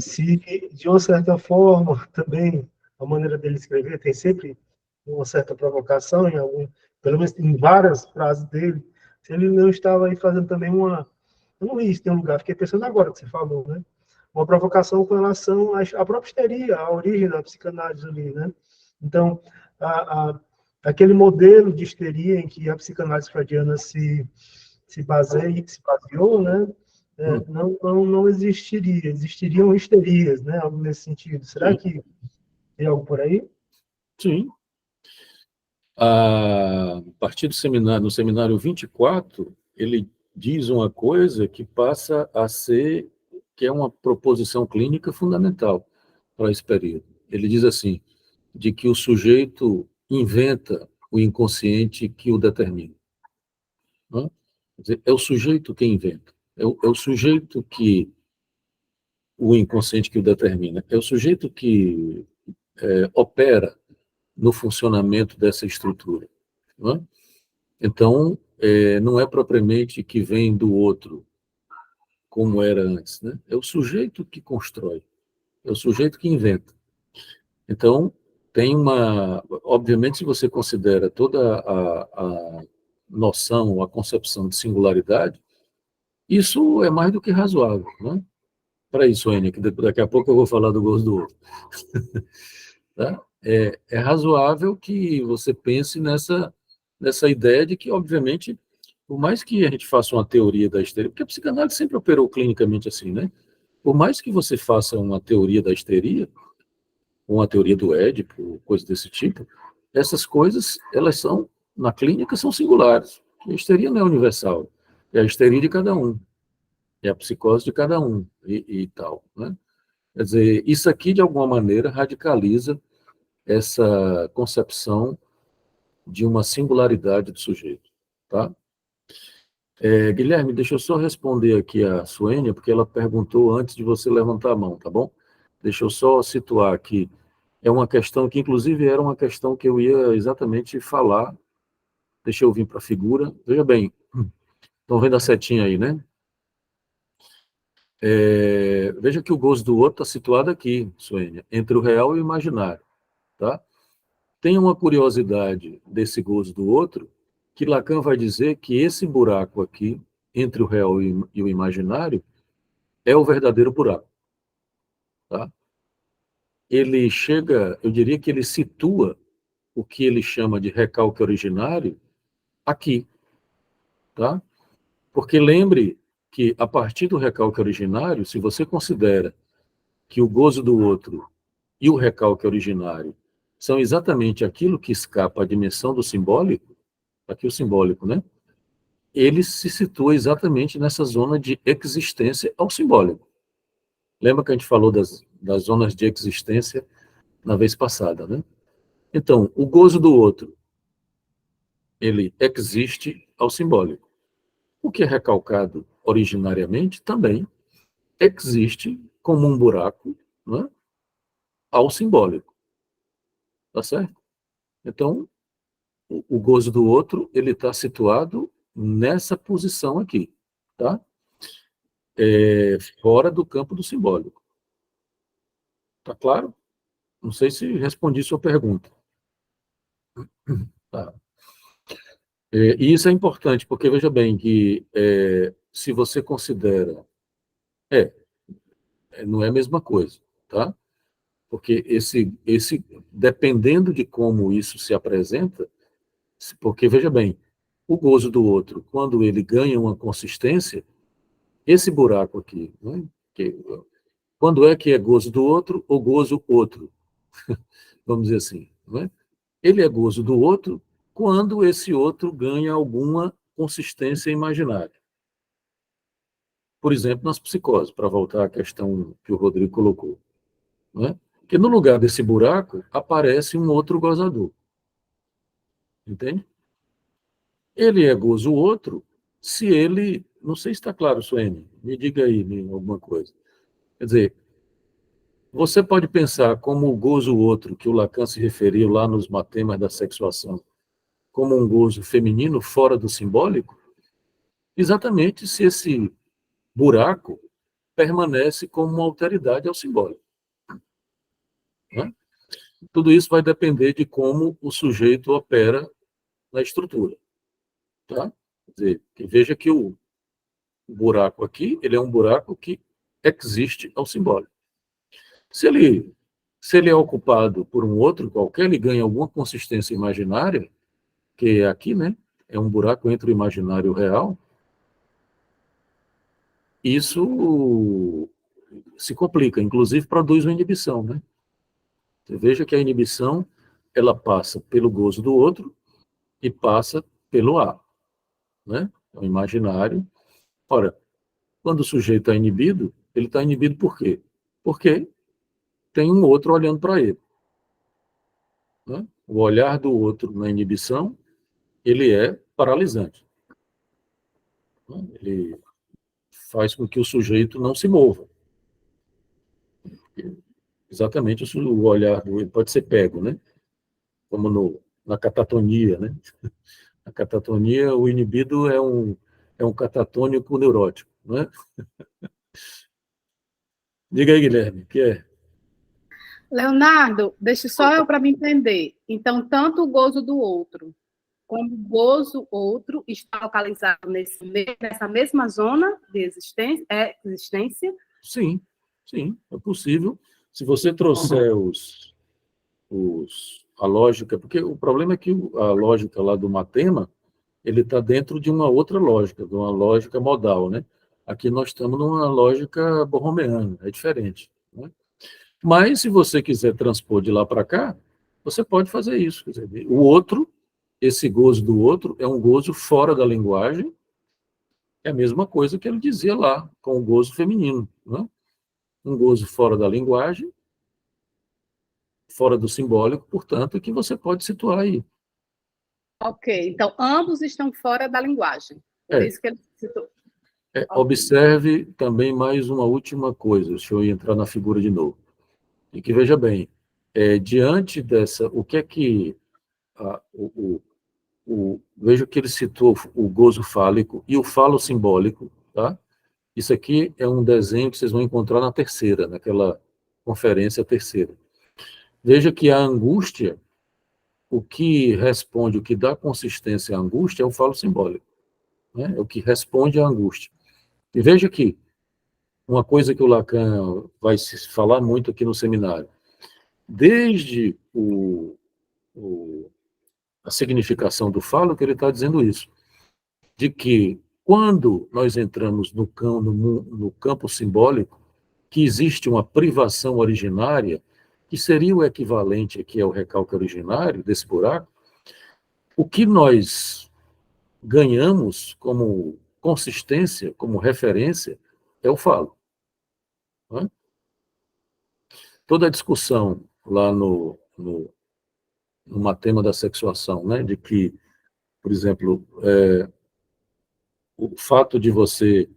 Se, de uma certa forma, também, a maneira dele escrever tem sempre uma certa provocação, pelo menos em várias frases dele, se ele não estava aí fazendo também eu não li isso em um lugar, fiquei pensando agora que você falou, né? Uma provocação com relação à própria histeria, à origem da psicanálise ali, né? Então, aquele modelo de histeria em que a psicanálise freudiana se baseou, né? Não existiria, existiriam histerias, né? Algo nesse sentido. Será que tem algo por aí? Sim. A partir do seminário, no seminário 24, ele diz uma coisa que passa a ser, que é uma proposição clínica fundamental para esse período. Ele diz assim, de que o sujeito inventa o inconsciente que o determina. Né? Quer dizer, é o sujeito que inventa, é o sujeito que o inconsciente que o determina, é o sujeito que opera no funcionamento dessa estrutura. Né? Então, não é propriamente que vem do outro, como era antes. Né? É o sujeito que constrói, é o sujeito que inventa. Então, tem uma... Obviamente, se você considera toda a noção, a concepção de singularidade, isso é mais do que razoável. Né? Para isso, Enia, que daqui a pouco eu vou falar do gosto do outro. Tá? é razoável que você pense nessa ideia de que, obviamente, por mais que a gente faça uma teoria da histeria, porque a psicanálise sempre operou clinicamente assim, né? Por mais que você faça uma teoria da histeria, uma teoria do Édipo, coisa desse tipo, essas coisas, elas são, na clínica, são singulares. A histeria não é universal. É a histeria de cada um. É a psicose de cada um e tal, né? Quer dizer, isso aqui, de alguma maneira, radicaliza essa concepção de uma singularidade do sujeito, tá? Guilherme, deixa eu só responder aqui a Suênia, porque ela perguntou antes de você levantar a mão, tá bom? Deixa eu só situar aqui. É uma questão que, inclusive, era uma questão que eu ia exatamente falar. Deixa eu vir para a figura. Veja bem, estão vendo a setinha aí, né? Veja que o gozo do outro está situado aqui, Suênia, entre o real e o imaginário, tá? Tem uma curiosidade desse gozo do outro, que Lacan vai dizer que esse buraco aqui, entre o real e o imaginário, é o verdadeiro buraco, tá? Ele chega, eu diria que ele situa o que ele chama de recalque originário aqui, tá? Porque lembre que, a partir do recalque originário, se você considera que o gozo do outro e o recalque originário são exatamente aquilo que escapa à dimensão do simbólico, aqui o simbólico, né? Ele se situa exatamente nessa zona de existência ao simbólico. Lembra que a gente falou das zonas de existência na vez passada, né? Então, o gozo do outro, ele existe ao simbólico. O que é recalcado originariamente também existe como um buraco, né, ao simbólico. Tá certo? Então, o gozo do outro, ele está situado nessa posição aqui, tá? Fora do campo do simbólico. Tá claro? Não sei se respondi sua pergunta. Tá. E isso é importante, porque veja bem que se você considera... não é a mesma coisa, tá? Porque dependendo de como isso se apresenta, porque, veja bem, o gozo do outro, quando ele ganha uma consistência, esse buraco aqui, né, quando é que é gozo do outro ou gozo outro? Vamos dizer assim, né? Ele é gozo do outro quando esse outro ganha alguma consistência imaginária. Por exemplo, nas psicoses, para voltar à questão que o Rodrigo colocou, né? Que no lugar desse buraco aparece um outro gozador. Entende? Ele é gozo outro se ele... Não sei se está claro, Suene, me diga aí alguma coisa. Quer dizer, você pode pensar como o gozo outro, que o Lacan se referiu lá nos matemas da sexuação, como um gozo feminino fora do simbólico, exatamente se esse buraco permanece como uma alteridade ao simbólico. Né? Tudo isso vai depender de como o sujeito opera na estrutura. Tá? Quer dizer, veja que o buraco aqui, ele é um buraco que existe ao simbólico. Se ele é ocupado por um outro qualquer, ele ganha alguma consistência imaginária, que é aqui, né? É um buraco entre o imaginário e o real. Isso se complica, inclusive produz uma inibição, né? Você veja que a inibição, ela passa pelo gozo do outro e passa pelo A, né? É o imaginário. Ora, quando o sujeito está inibido, ele está inibido por quê? Porque tem um outro olhando para ele. Né? O olhar do outro na inibição, ele é paralisante. Né? Ele faz com que o sujeito não se mova. Exatamente, o olhar do ele pode ser pego, né? Como na catatonia, né? Na catatonia, o inibido é um catatônico neurótico, né? Diga aí, Guilherme, o que é? Leonardo, deixa só eu para me entender. Então, tanto o gozo do outro como o gozo outro está localizado nessa mesma zona de existência? Sim, sim, é possível. Se você trouxer a lógica, porque o problema é que a lógica lá do matema, ele está dentro de uma outra lógica, de uma lógica modal, né? Aqui nós estamos numa lógica borromeana, é diferente, né? Mas, se você quiser transpor de lá para cá, você pode fazer isso. Quer dizer, o outro, esse gozo do outro, é um gozo fora da linguagem, é a mesma coisa que ele dizia lá, com o gozo feminino, né? Um gozo fora da linguagem, fora do simbólico, portanto, que você pode situar aí. Ok, então ambos estão fora da linguagem. Por isso que ele citou. Observe também mais uma última coisa, deixa eu entrar na figura de novo. E que veja bem, diante dessa, o que é que veja que ele citou o gozo fálico e o falo simbólico, tá? Isso aqui é um desenho que vocês vão encontrar na terceira, naquela conferência terceira. Veja que a angústia, o que responde, o que dá consistência à angústia é o falo simbólico, né? É o que responde à angústia. E veja que uma coisa que o Lacan vai se falar muito aqui no seminário, desde a significação do falo, que ele está dizendo isso, de que quando nós entramos no campo simbólico, que existe uma privação originária, que seria o equivalente aqui ao recalque originário desse buraco, o que nós ganhamos como consistência, como referência, é o falo. Né? Toda a discussão lá no matema da sexuação, né, de que, por exemplo, o fato de você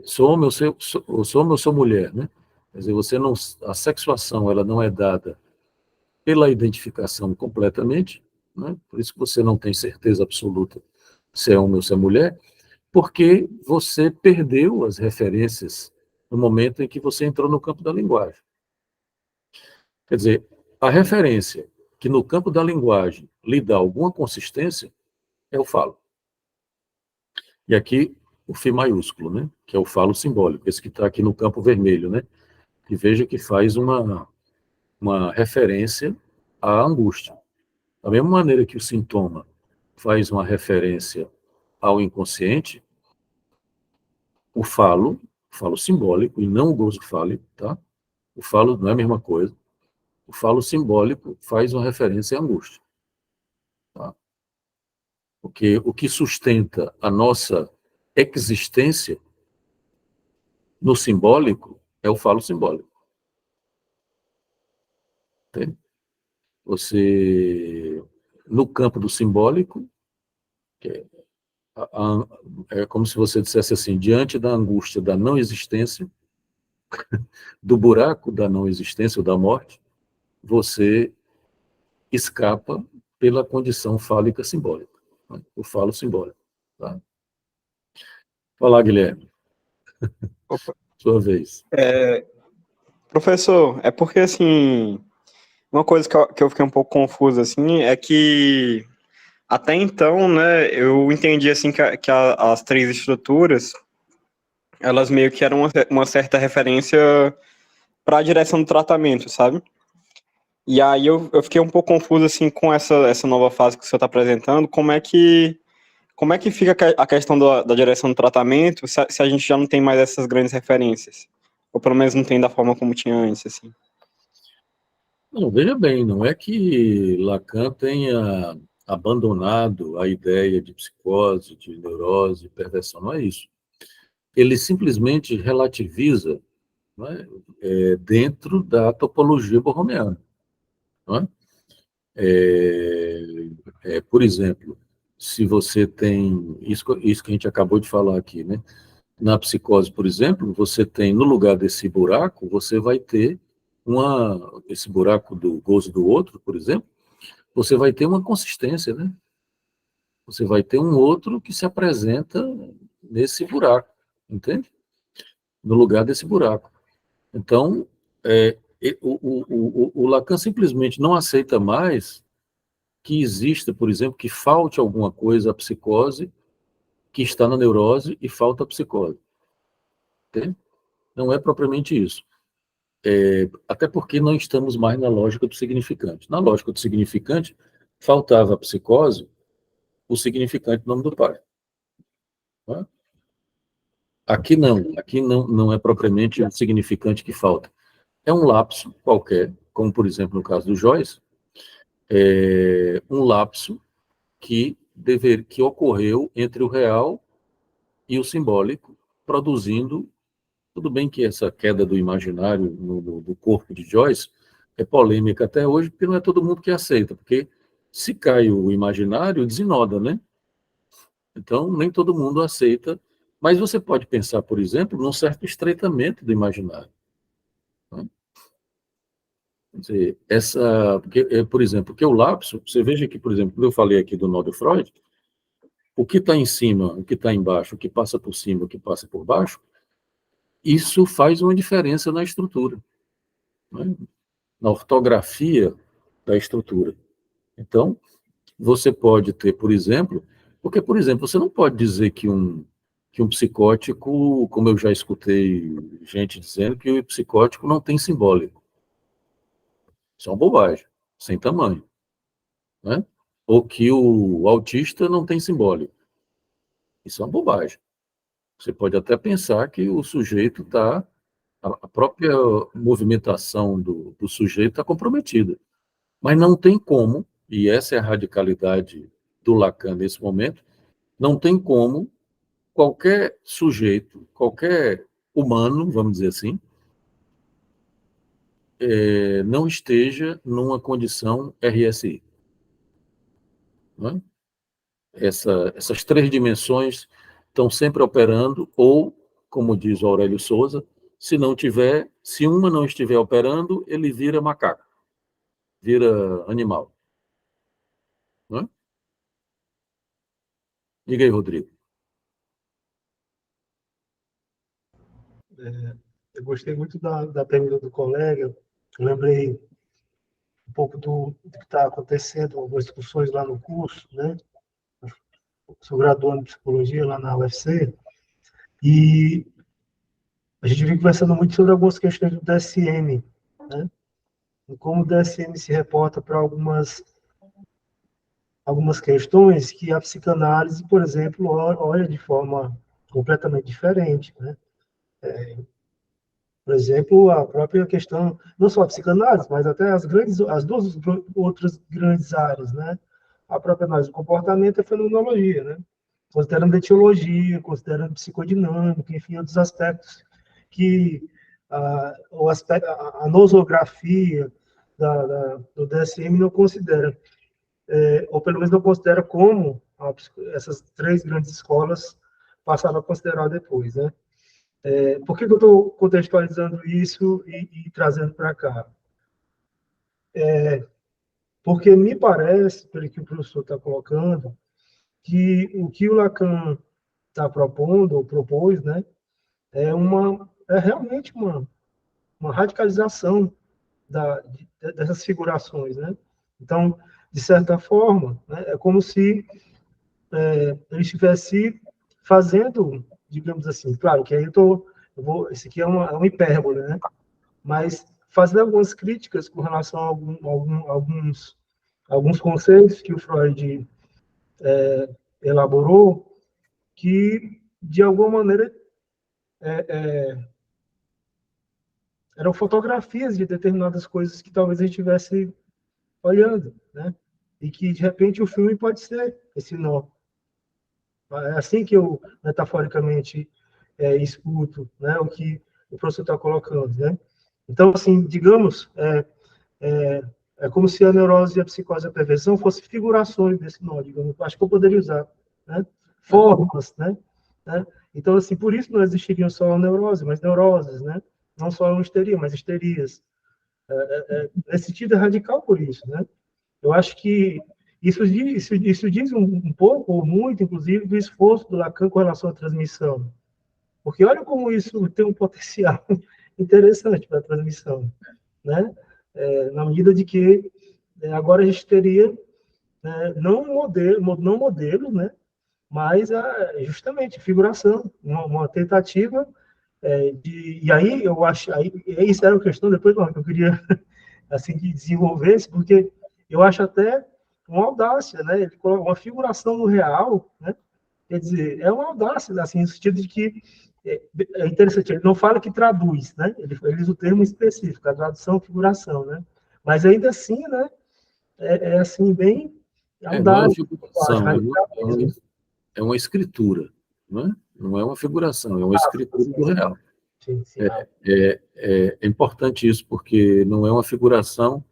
sou homem ou sou mulher, né? Quer dizer, a sexuação ela não é dada pela identificação completamente, né? Por isso que você não tem certeza absoluta se é homem ou se é mulher, porque você perdeu as referências no momento em que você entrou no campo da linguagem. Quer dizer, a referência que no campo da linguagem lhe dá alguma consistência é o falo. E aqui o Φ maiúsculo, né? Que é o falo simbólico, esse que está aqui no campo vermelho, né? E veja que faz uma referência à angústia. Da mesma maneira que o sintoma faz uma referência ao inconsciente, o falo simbólico, e não o gozo fálico, tá? O falo não é a mesma coisa. O falo simbólico faz uma referência à angústia. Tá? Porque o que sustenta a nossa existência no simbólico é o falo simbólico. Entende? Você, no campo do simbólico, é como se você dissesse assim, diante da angústia da não existência, do buraco da não existência ou da morte, você escapa pela condição fálica simbólica, né? O falo simbólico. Tá? Fala, Guilherme. Opa. Sua vez. Professor, é porque, assim, uma coisa que eu fiquei um pouco confuso, assim, é que até então, né, eu entendi, assim, que as três estruturas, elas meio que eram uma certa referência para a direção do tratamento, sabe? E aí eu fiquei um pouco confuso, assim, com essa nova fase que o senhor está apresentando, como é que fica a questão da direção do tratamento se a gente já não tem mais essas grandes referências? Ou pelo menos não tem da forma como tinha antes, assim. Não, veja bem, não é que Lacan tenha abandonado a ideia de psicose, de neurose, de perversão, não é isso. Ele simplesmente relativiza, não é, dentro da topologia borromeana. Não é? Por exemplo, se você tem isso que a gente acabou de falar aqui, né? Na psicose, por exemplo, você tem, no lugar desse buraco, você vai ter esse buraco do gozo do outro, por exemplo, você vai ter uma consistência, né? Você vai ter um outro que se apresenta nesse buraco, entende? No lugar desse buraco. Então, o Lacan simplesmente não aceita mais que exista, por exemplo, que falte alguma coisa à psicose que está na neurose e falta a psicose. Entende? Não é propriamente isso. até porque não estamos mais na lógica do significante. Na lógica do significante, faltava a psicose, o significante nome do pai. Tá? Aqui não é propriamente o significante que falta. É um lapso qualquer, como, por exemplo, no caso do Joyce, um lapso que ocorreu entre o real e o simbólico, produzindo. Tudo bem que essa queda do imaginário do corpo de Joyce é polêmica até hoje, porque não é todo mundo que aceita, porque se cai o imaginário, desinoda, né? Então, nem todo mundo aceita, mas você pode pensar, por exemplo, num certo estreitamento do imaginário. Né? Quer dizer, por exemplo, porque o lapso, você veja que, por exemplo, quando eu falei aqui do nó do Freud, o que está em cima, o que está embaixo, o que passa por cima, o que passa por baixo, isso faz uma diferença na estrutura, né? Na ortografia da estrutura. Então, você pode ter, por exemplo, porque, por exemplo, você não pode dizer que um psicótico, como eu já escutei gente dizendo, que o psicótico não tem simbólico. Isso é uma bobagem, sem tamanho. Né? Ou que o autista não tem simbólico. Isso é uma bobagem. Você pode até pensar que o sujeito está, a própria movimentação do sujeito está comprometida. Mas não tem como, e essa é a radicalidade do Lacan nesse momento, não tem como qualquer sujeito, qualquer humano, vamos dizer assim, não esteja numa condição RSI. Né? Essas três dimensões estão sempre operando, ou, como diz o Aurélio Souza, se uma não estiver operando, ele vira macaco, vira animal. Né? Diga aí, Rodrigo. Eu gostei muito da pergunta do colega. Eu lembrei um pouco do que está acontecendo, algumas discussões lá no curso, né? Sou graduando em psicologia lá na UFC, e a gente vem conversando muito sobre algumas questões do DSM, né? E como o DSM se reporta para algumas questões que a psicanálise, por exemplo, olha de forma completamente diferente, né? Por exemplo, a própria questão, não só a psicanálise, mas até as duas outras grandes áreas, né? A própria análise do comportamento e a fenomenologia, né? Considerando etiologia, considerando psicodinâmica, enfim, outros aspectos que a nosografia do DSM não considera, ou pelo menos não considera como essas três grandes escolas passaram a considerar depois, né? Por que eu estou contextualizando isso e trazendo para cá? Porque me parece, pelo que o professor está colocando, que o que o Lacan está propondo, ou propôs, né, é realmente uma radicalização dessas figurações, né? Então, de certa forma, né, é como se ele estivesse fazendo, digamos assim, claro que aí isso aqui é uma hipérbole, né? Mas fazendo algumas críticas com relação a alguns conceitos que o Freud elaborou, que, de alguma maneira, eram fotografias de determinadas coisas que talvez a gente estivesse olhando, né? E que, de repente, o filme pode ser esse nó. É assim que eu, metaforicamente, escuto, né, o que o professor está colocando, né? Então, assim, digamos, é como se a neurose, a psicose e a perversão fossem figurações desse nó, digamos. Acho que eu poderia usar, né? Formas, né? Então, assim, por isso não existiriam só neurose, mas neuroses, né? Não só uma histeria, mas histerias. Nesse sentido, é radical por isso, né? Eu acho que isso diz um pouco, ou muito, inclusive, do esforço do Lacan com relação à transmissão. Porque olha como isso tem um potencial interessante para a transmissão, né? Na medida de que agora a gente teria não modelos, né? Mas justamente figuração, uma tentativa E aí eu acho, aí isso era uma questão depois que eu queria assim que desenvolvesse, porque eu acho até uma audácia, né? Ele coloca uma figuração no real, né? Quer dizer, é uma audácia, assim, no sentido de que é interessante, ele não fala que traduz, né? Ele usa o termo específico, a tradução, figuração, né? Mas ainda assim, né? Assim, bem Não é uma audácia, eu acho, figuração, é uma escritura, né? Não é uma figuração, é uma escritura do real. Sim, sim, É importante isso, porque não é uma figuração,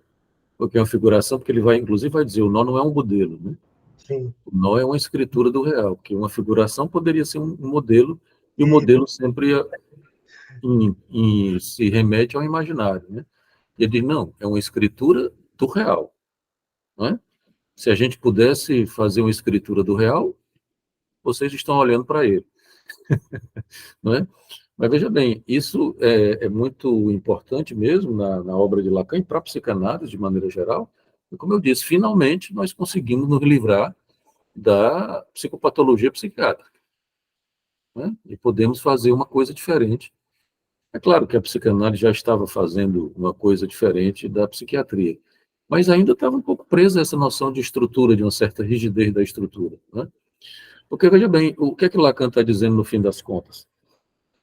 porque é uma figuração, porque ele vai, inclusive, vai dizer, o nó não é um modelo, né? sim. O nó é uma escritura do real, porque uma figuração poderia ser um modelo, e o E, modelo sempre se remete ao imaginário, né? E ele diz, não, é uma escritura do real, não é? Se a gente pudesse fazer uma escritura do real, vocês estão olhando para ele, não é? Mas veja bem, isso é muito importante mesmo na obra de Lacan e para a psicanálise de maneira geral. E como eu disse, finalmente nós conseguimos nos livrar da psicopatologia psiquiátrica, né? E podemos fazer uma coisa diferente. É claro que a psicanálise já estava fazendo uma coisa diferente da psiquiatria, mas ainda estava um pouco presa a essa noção de estrutura, de uma certa rigidez da estrutura, né? Porque, veja bem, o que é que Lacan está dizendo no fim das contas?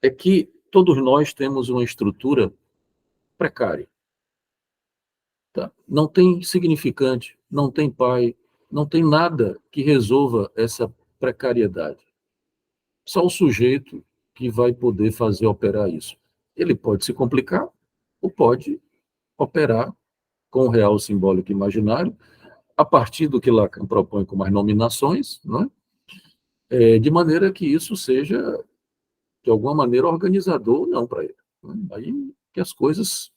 É que todos nós temos uma estrutura precária. Tá? Não tem significante, não tem pai, não tem nada que resolva essa precariedade. Só o sujeito que vai poder fazer operar isso. Ele pode se complicar ou pode operar com o real simbólico imaginário, a partir do que Lacan propõe como as nominações, né? De maneira que isso seja, de alguma maneira, organizador ou não para ele, né? Aí que as coisas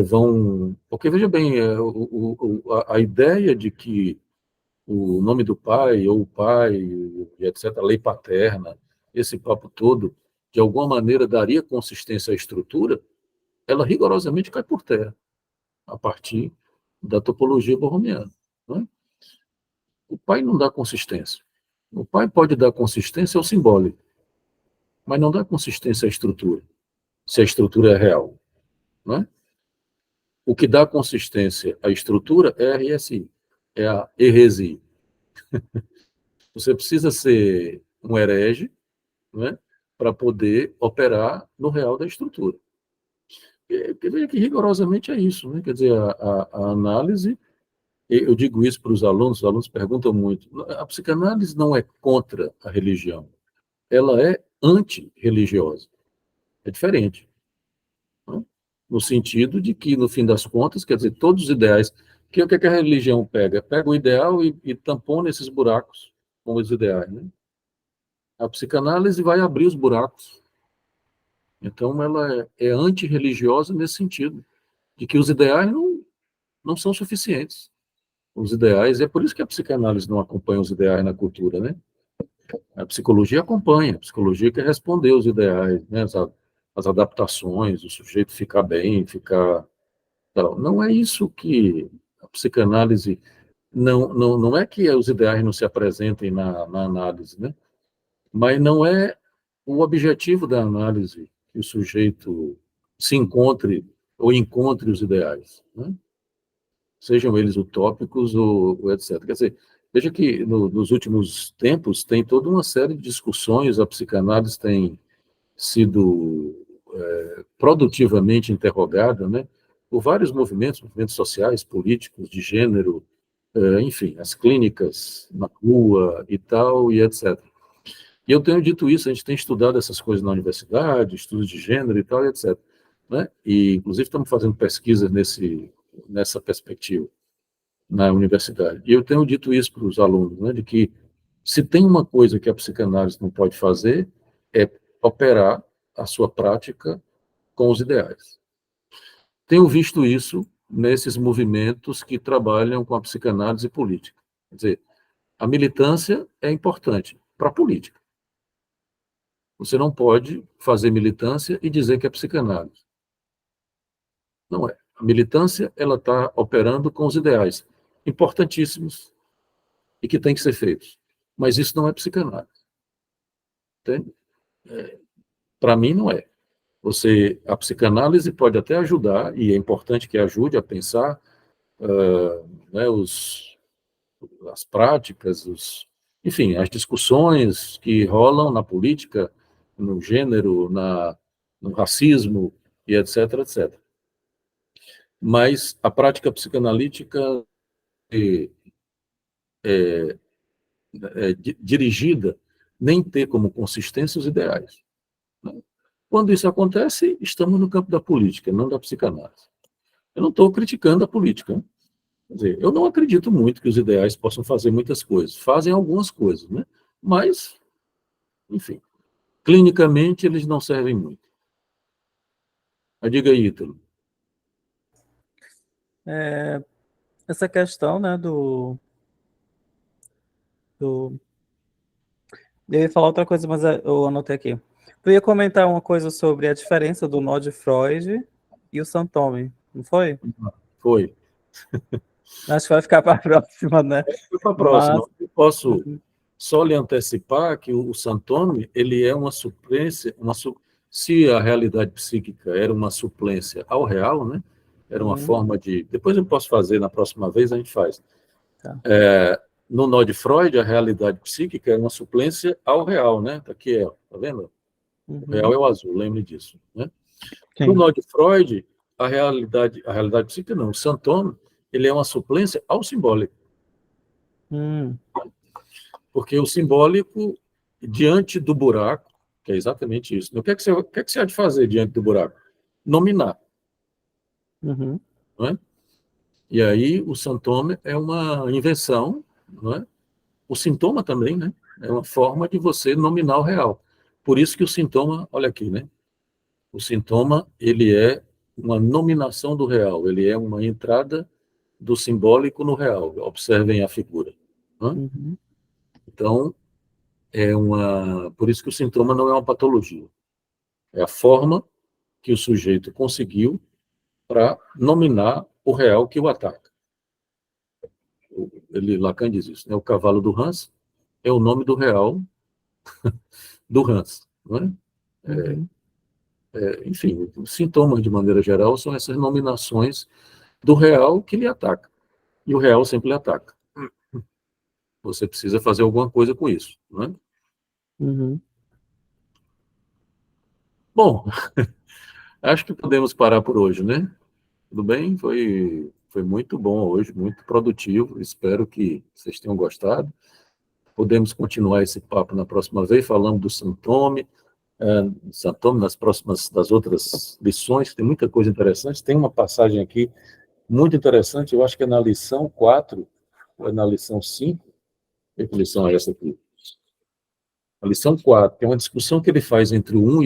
vão... Porque, veja bem, a ideia de que o nome do pai, ou o pai, e etc., a lei paterna, esse papo todo, de alguma maneira daria consistência à estrutura, ela rigorosamente cai por terra, a partir da topologia borromiana, né? O pai não dá consistência. O pai pode dar consistência ao simbólico, mas não dá consistência à estrutura, se a estrutura é real, né? O que dá consistência à estrutura é a RSI, é a heresia. Você precisa ser um herege, né, para poder operar no real da estrutura. Quer dizer que rigorosamente é isso, né? Quer dizer, a análise, eu digo isso para os alunos perguntam muito, a psicanálise não é contra a religião, ela é anti-religiosa, é diferente, né? No sentido de que, no fim das contas, quer dizer, todos os ideais, que o que a religião pega? Pega o ideal e tampona esses buracos com os ideais, né? A psicanálise vai abrir os buracos. Então, ela é antirreligiosa nesse sentido, de que os ideais não são suficientes. Os ideais, é por isso que a psicanálise não acompanha os ideais na cultura, né? A psicologia acompanha, a psicologia quer responder aos ideais, né? As adaptações, o sujeito ficar bem, ficar... Não é isso que a psicanálise... Não é que os ideais não se apresentem na análise, né? Mas não é o objetivo da análise que o sujeito se encontre ou encontre os ideais, né? Sejam eles utópicos ou etc. Quer dizer, veja que nos últimos tempos tem toda uma série de discussões, a psicanálise tem sido produtivamente interrogada, né, por vários movimentos sociais, políticos, de gênero, enfim, as clínicas na rua e tal, e etc. E eu tenho dito isso, a gente tem estudado essas coisas na universidade, estudos de gênero e tal, e etc. Né? E, inclusive, estamos fazendo pesquisas nessa perspectiva na universidade. E eu tenho dito isso para os alunos, né, de que se tem uma coisa que a psicanálise não pode fazer, é operar a sua prática com os ideais. Tenho visto isso nesses movimentos que trabalham com a psicanálise política. Quer dizer, a militância é importante para a política. Você não pode fazer militância e dizer que é psicanálise. Não é. A militância, ela está operando com os ideais importantíssimos e que têm que ser feitos. Mas isso não é psicanálise. Entende? Para mim, não é. A psicanálise pode até ajudar, e é importante que ajude a pensar né, as práticas, enfim, as discussões que rolam na política, no gênero, no racismo, e etc, etc. Mas a prática psicanalítica dirigida nem ter como consistência os ideais. Né? Quando isso acontece, estamos no campo da política, não da psicanálise. Eu não estou criticando a política. Né? Quer dizer, eu não acredito muito que os ideais possam fazer muitas coisas. Fazem algumas coisas, né? Mas, enfim, clinicamente eles não servem muito. Mas diga aí, Ítalo. Essa questão, né, eu ia falar outra coisa, mas eu anotei aqui. Tu ia comentar uma coisa sobre a diferença do nó de Freud e o Santome, não foi? Foi. Acho que vai ficar para a próxima, né? Foi para a próxima. Mas... Eu posso só lhe antecipar que o Santome, ele é uma suplência, se a realidade psíquica era uma suplência ao real, né? Era uma forma de... Depois eu posso fazer, na próxima vez a gente faz. Tá. No nó de Freud, a realidade psíquica é uma suplência ao real, né? Aqui tá vendo? O real é o azul, lembre disso, né? No nó de Freud, a realidade psíquica não, o Santome, ele é uma suplência ao simbólico. Porque o simbólico, diante do buraco, que é exatamente isso. O que é que você há de fazer diante do buraco? Nominar. Não é? E aí o sintoma é uma invenção, não é? O sintoma também, né? É uma forma de você nominar o real. Por isso que o sintoma, olha aqui, né? O sintoma, ele é uma nominação do real, ele é uma entrada do simbólico no real. Observem a figura. Não é? Então, por isso que o sintoma não é uma patologia. É a forma que o sujeito conseguiu para nominar o real que o ataca. Lacan diz isso, né? O cavalo do Hans é o nome do real do Hans. Não é? Enfim, os sintomas, de maneira geral, são essas nominações do real que lhe ataca. E o real sempre lhe ataca. Você precisa fazer alguma coisa com isso. Não é? Bom, acho que podemos parar por hoje, né? Tudo bem? Foi muito bom hoje, muito produtivo. Espero que vocês tenham gostado. Podemos continuar esse papo na próxima vez, falando do sintoma, das outras lições, tem muita coisa interessante. Tem uma passagem aqui muito interessante, eu acho que é na lição 4, ou é na lição 5. Que lição é essa aqui? A lição 4, tem uma discussão que ele faz entre o 1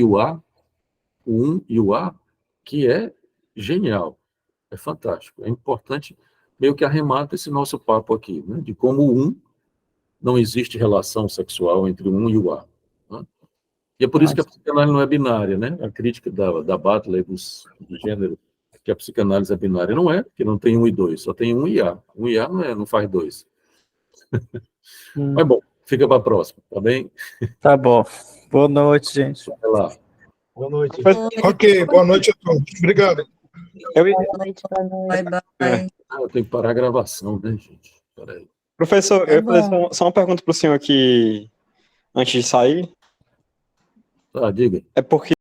e o A, que é genial, é fantástico, é importante, meio que arremata esse nosso papo aqui, né, de como o 1 não existe relação sexual entre o 1 e o A. Né? E é por isso que a psicanálise não é binária, né? A crítica da Butler do gênero, que a psicanálise é binária. Não é, porque não tem 1 e 2, só tem 1 e A. 1 e A não faz 2. Mas, bom, fica para a próxima, tá bem? Tá bom. Boa noite, gente. Vai lá. Boa noite. Ok, boa noite a todos. Obrigado. Boa noite. Bye, bye. Eu tenho que parar a gravação, né, gente? Peraí. Professor, eu ia fazer só uma pergunta para o senhor aqui, antes de sair. Tá, diga. É porque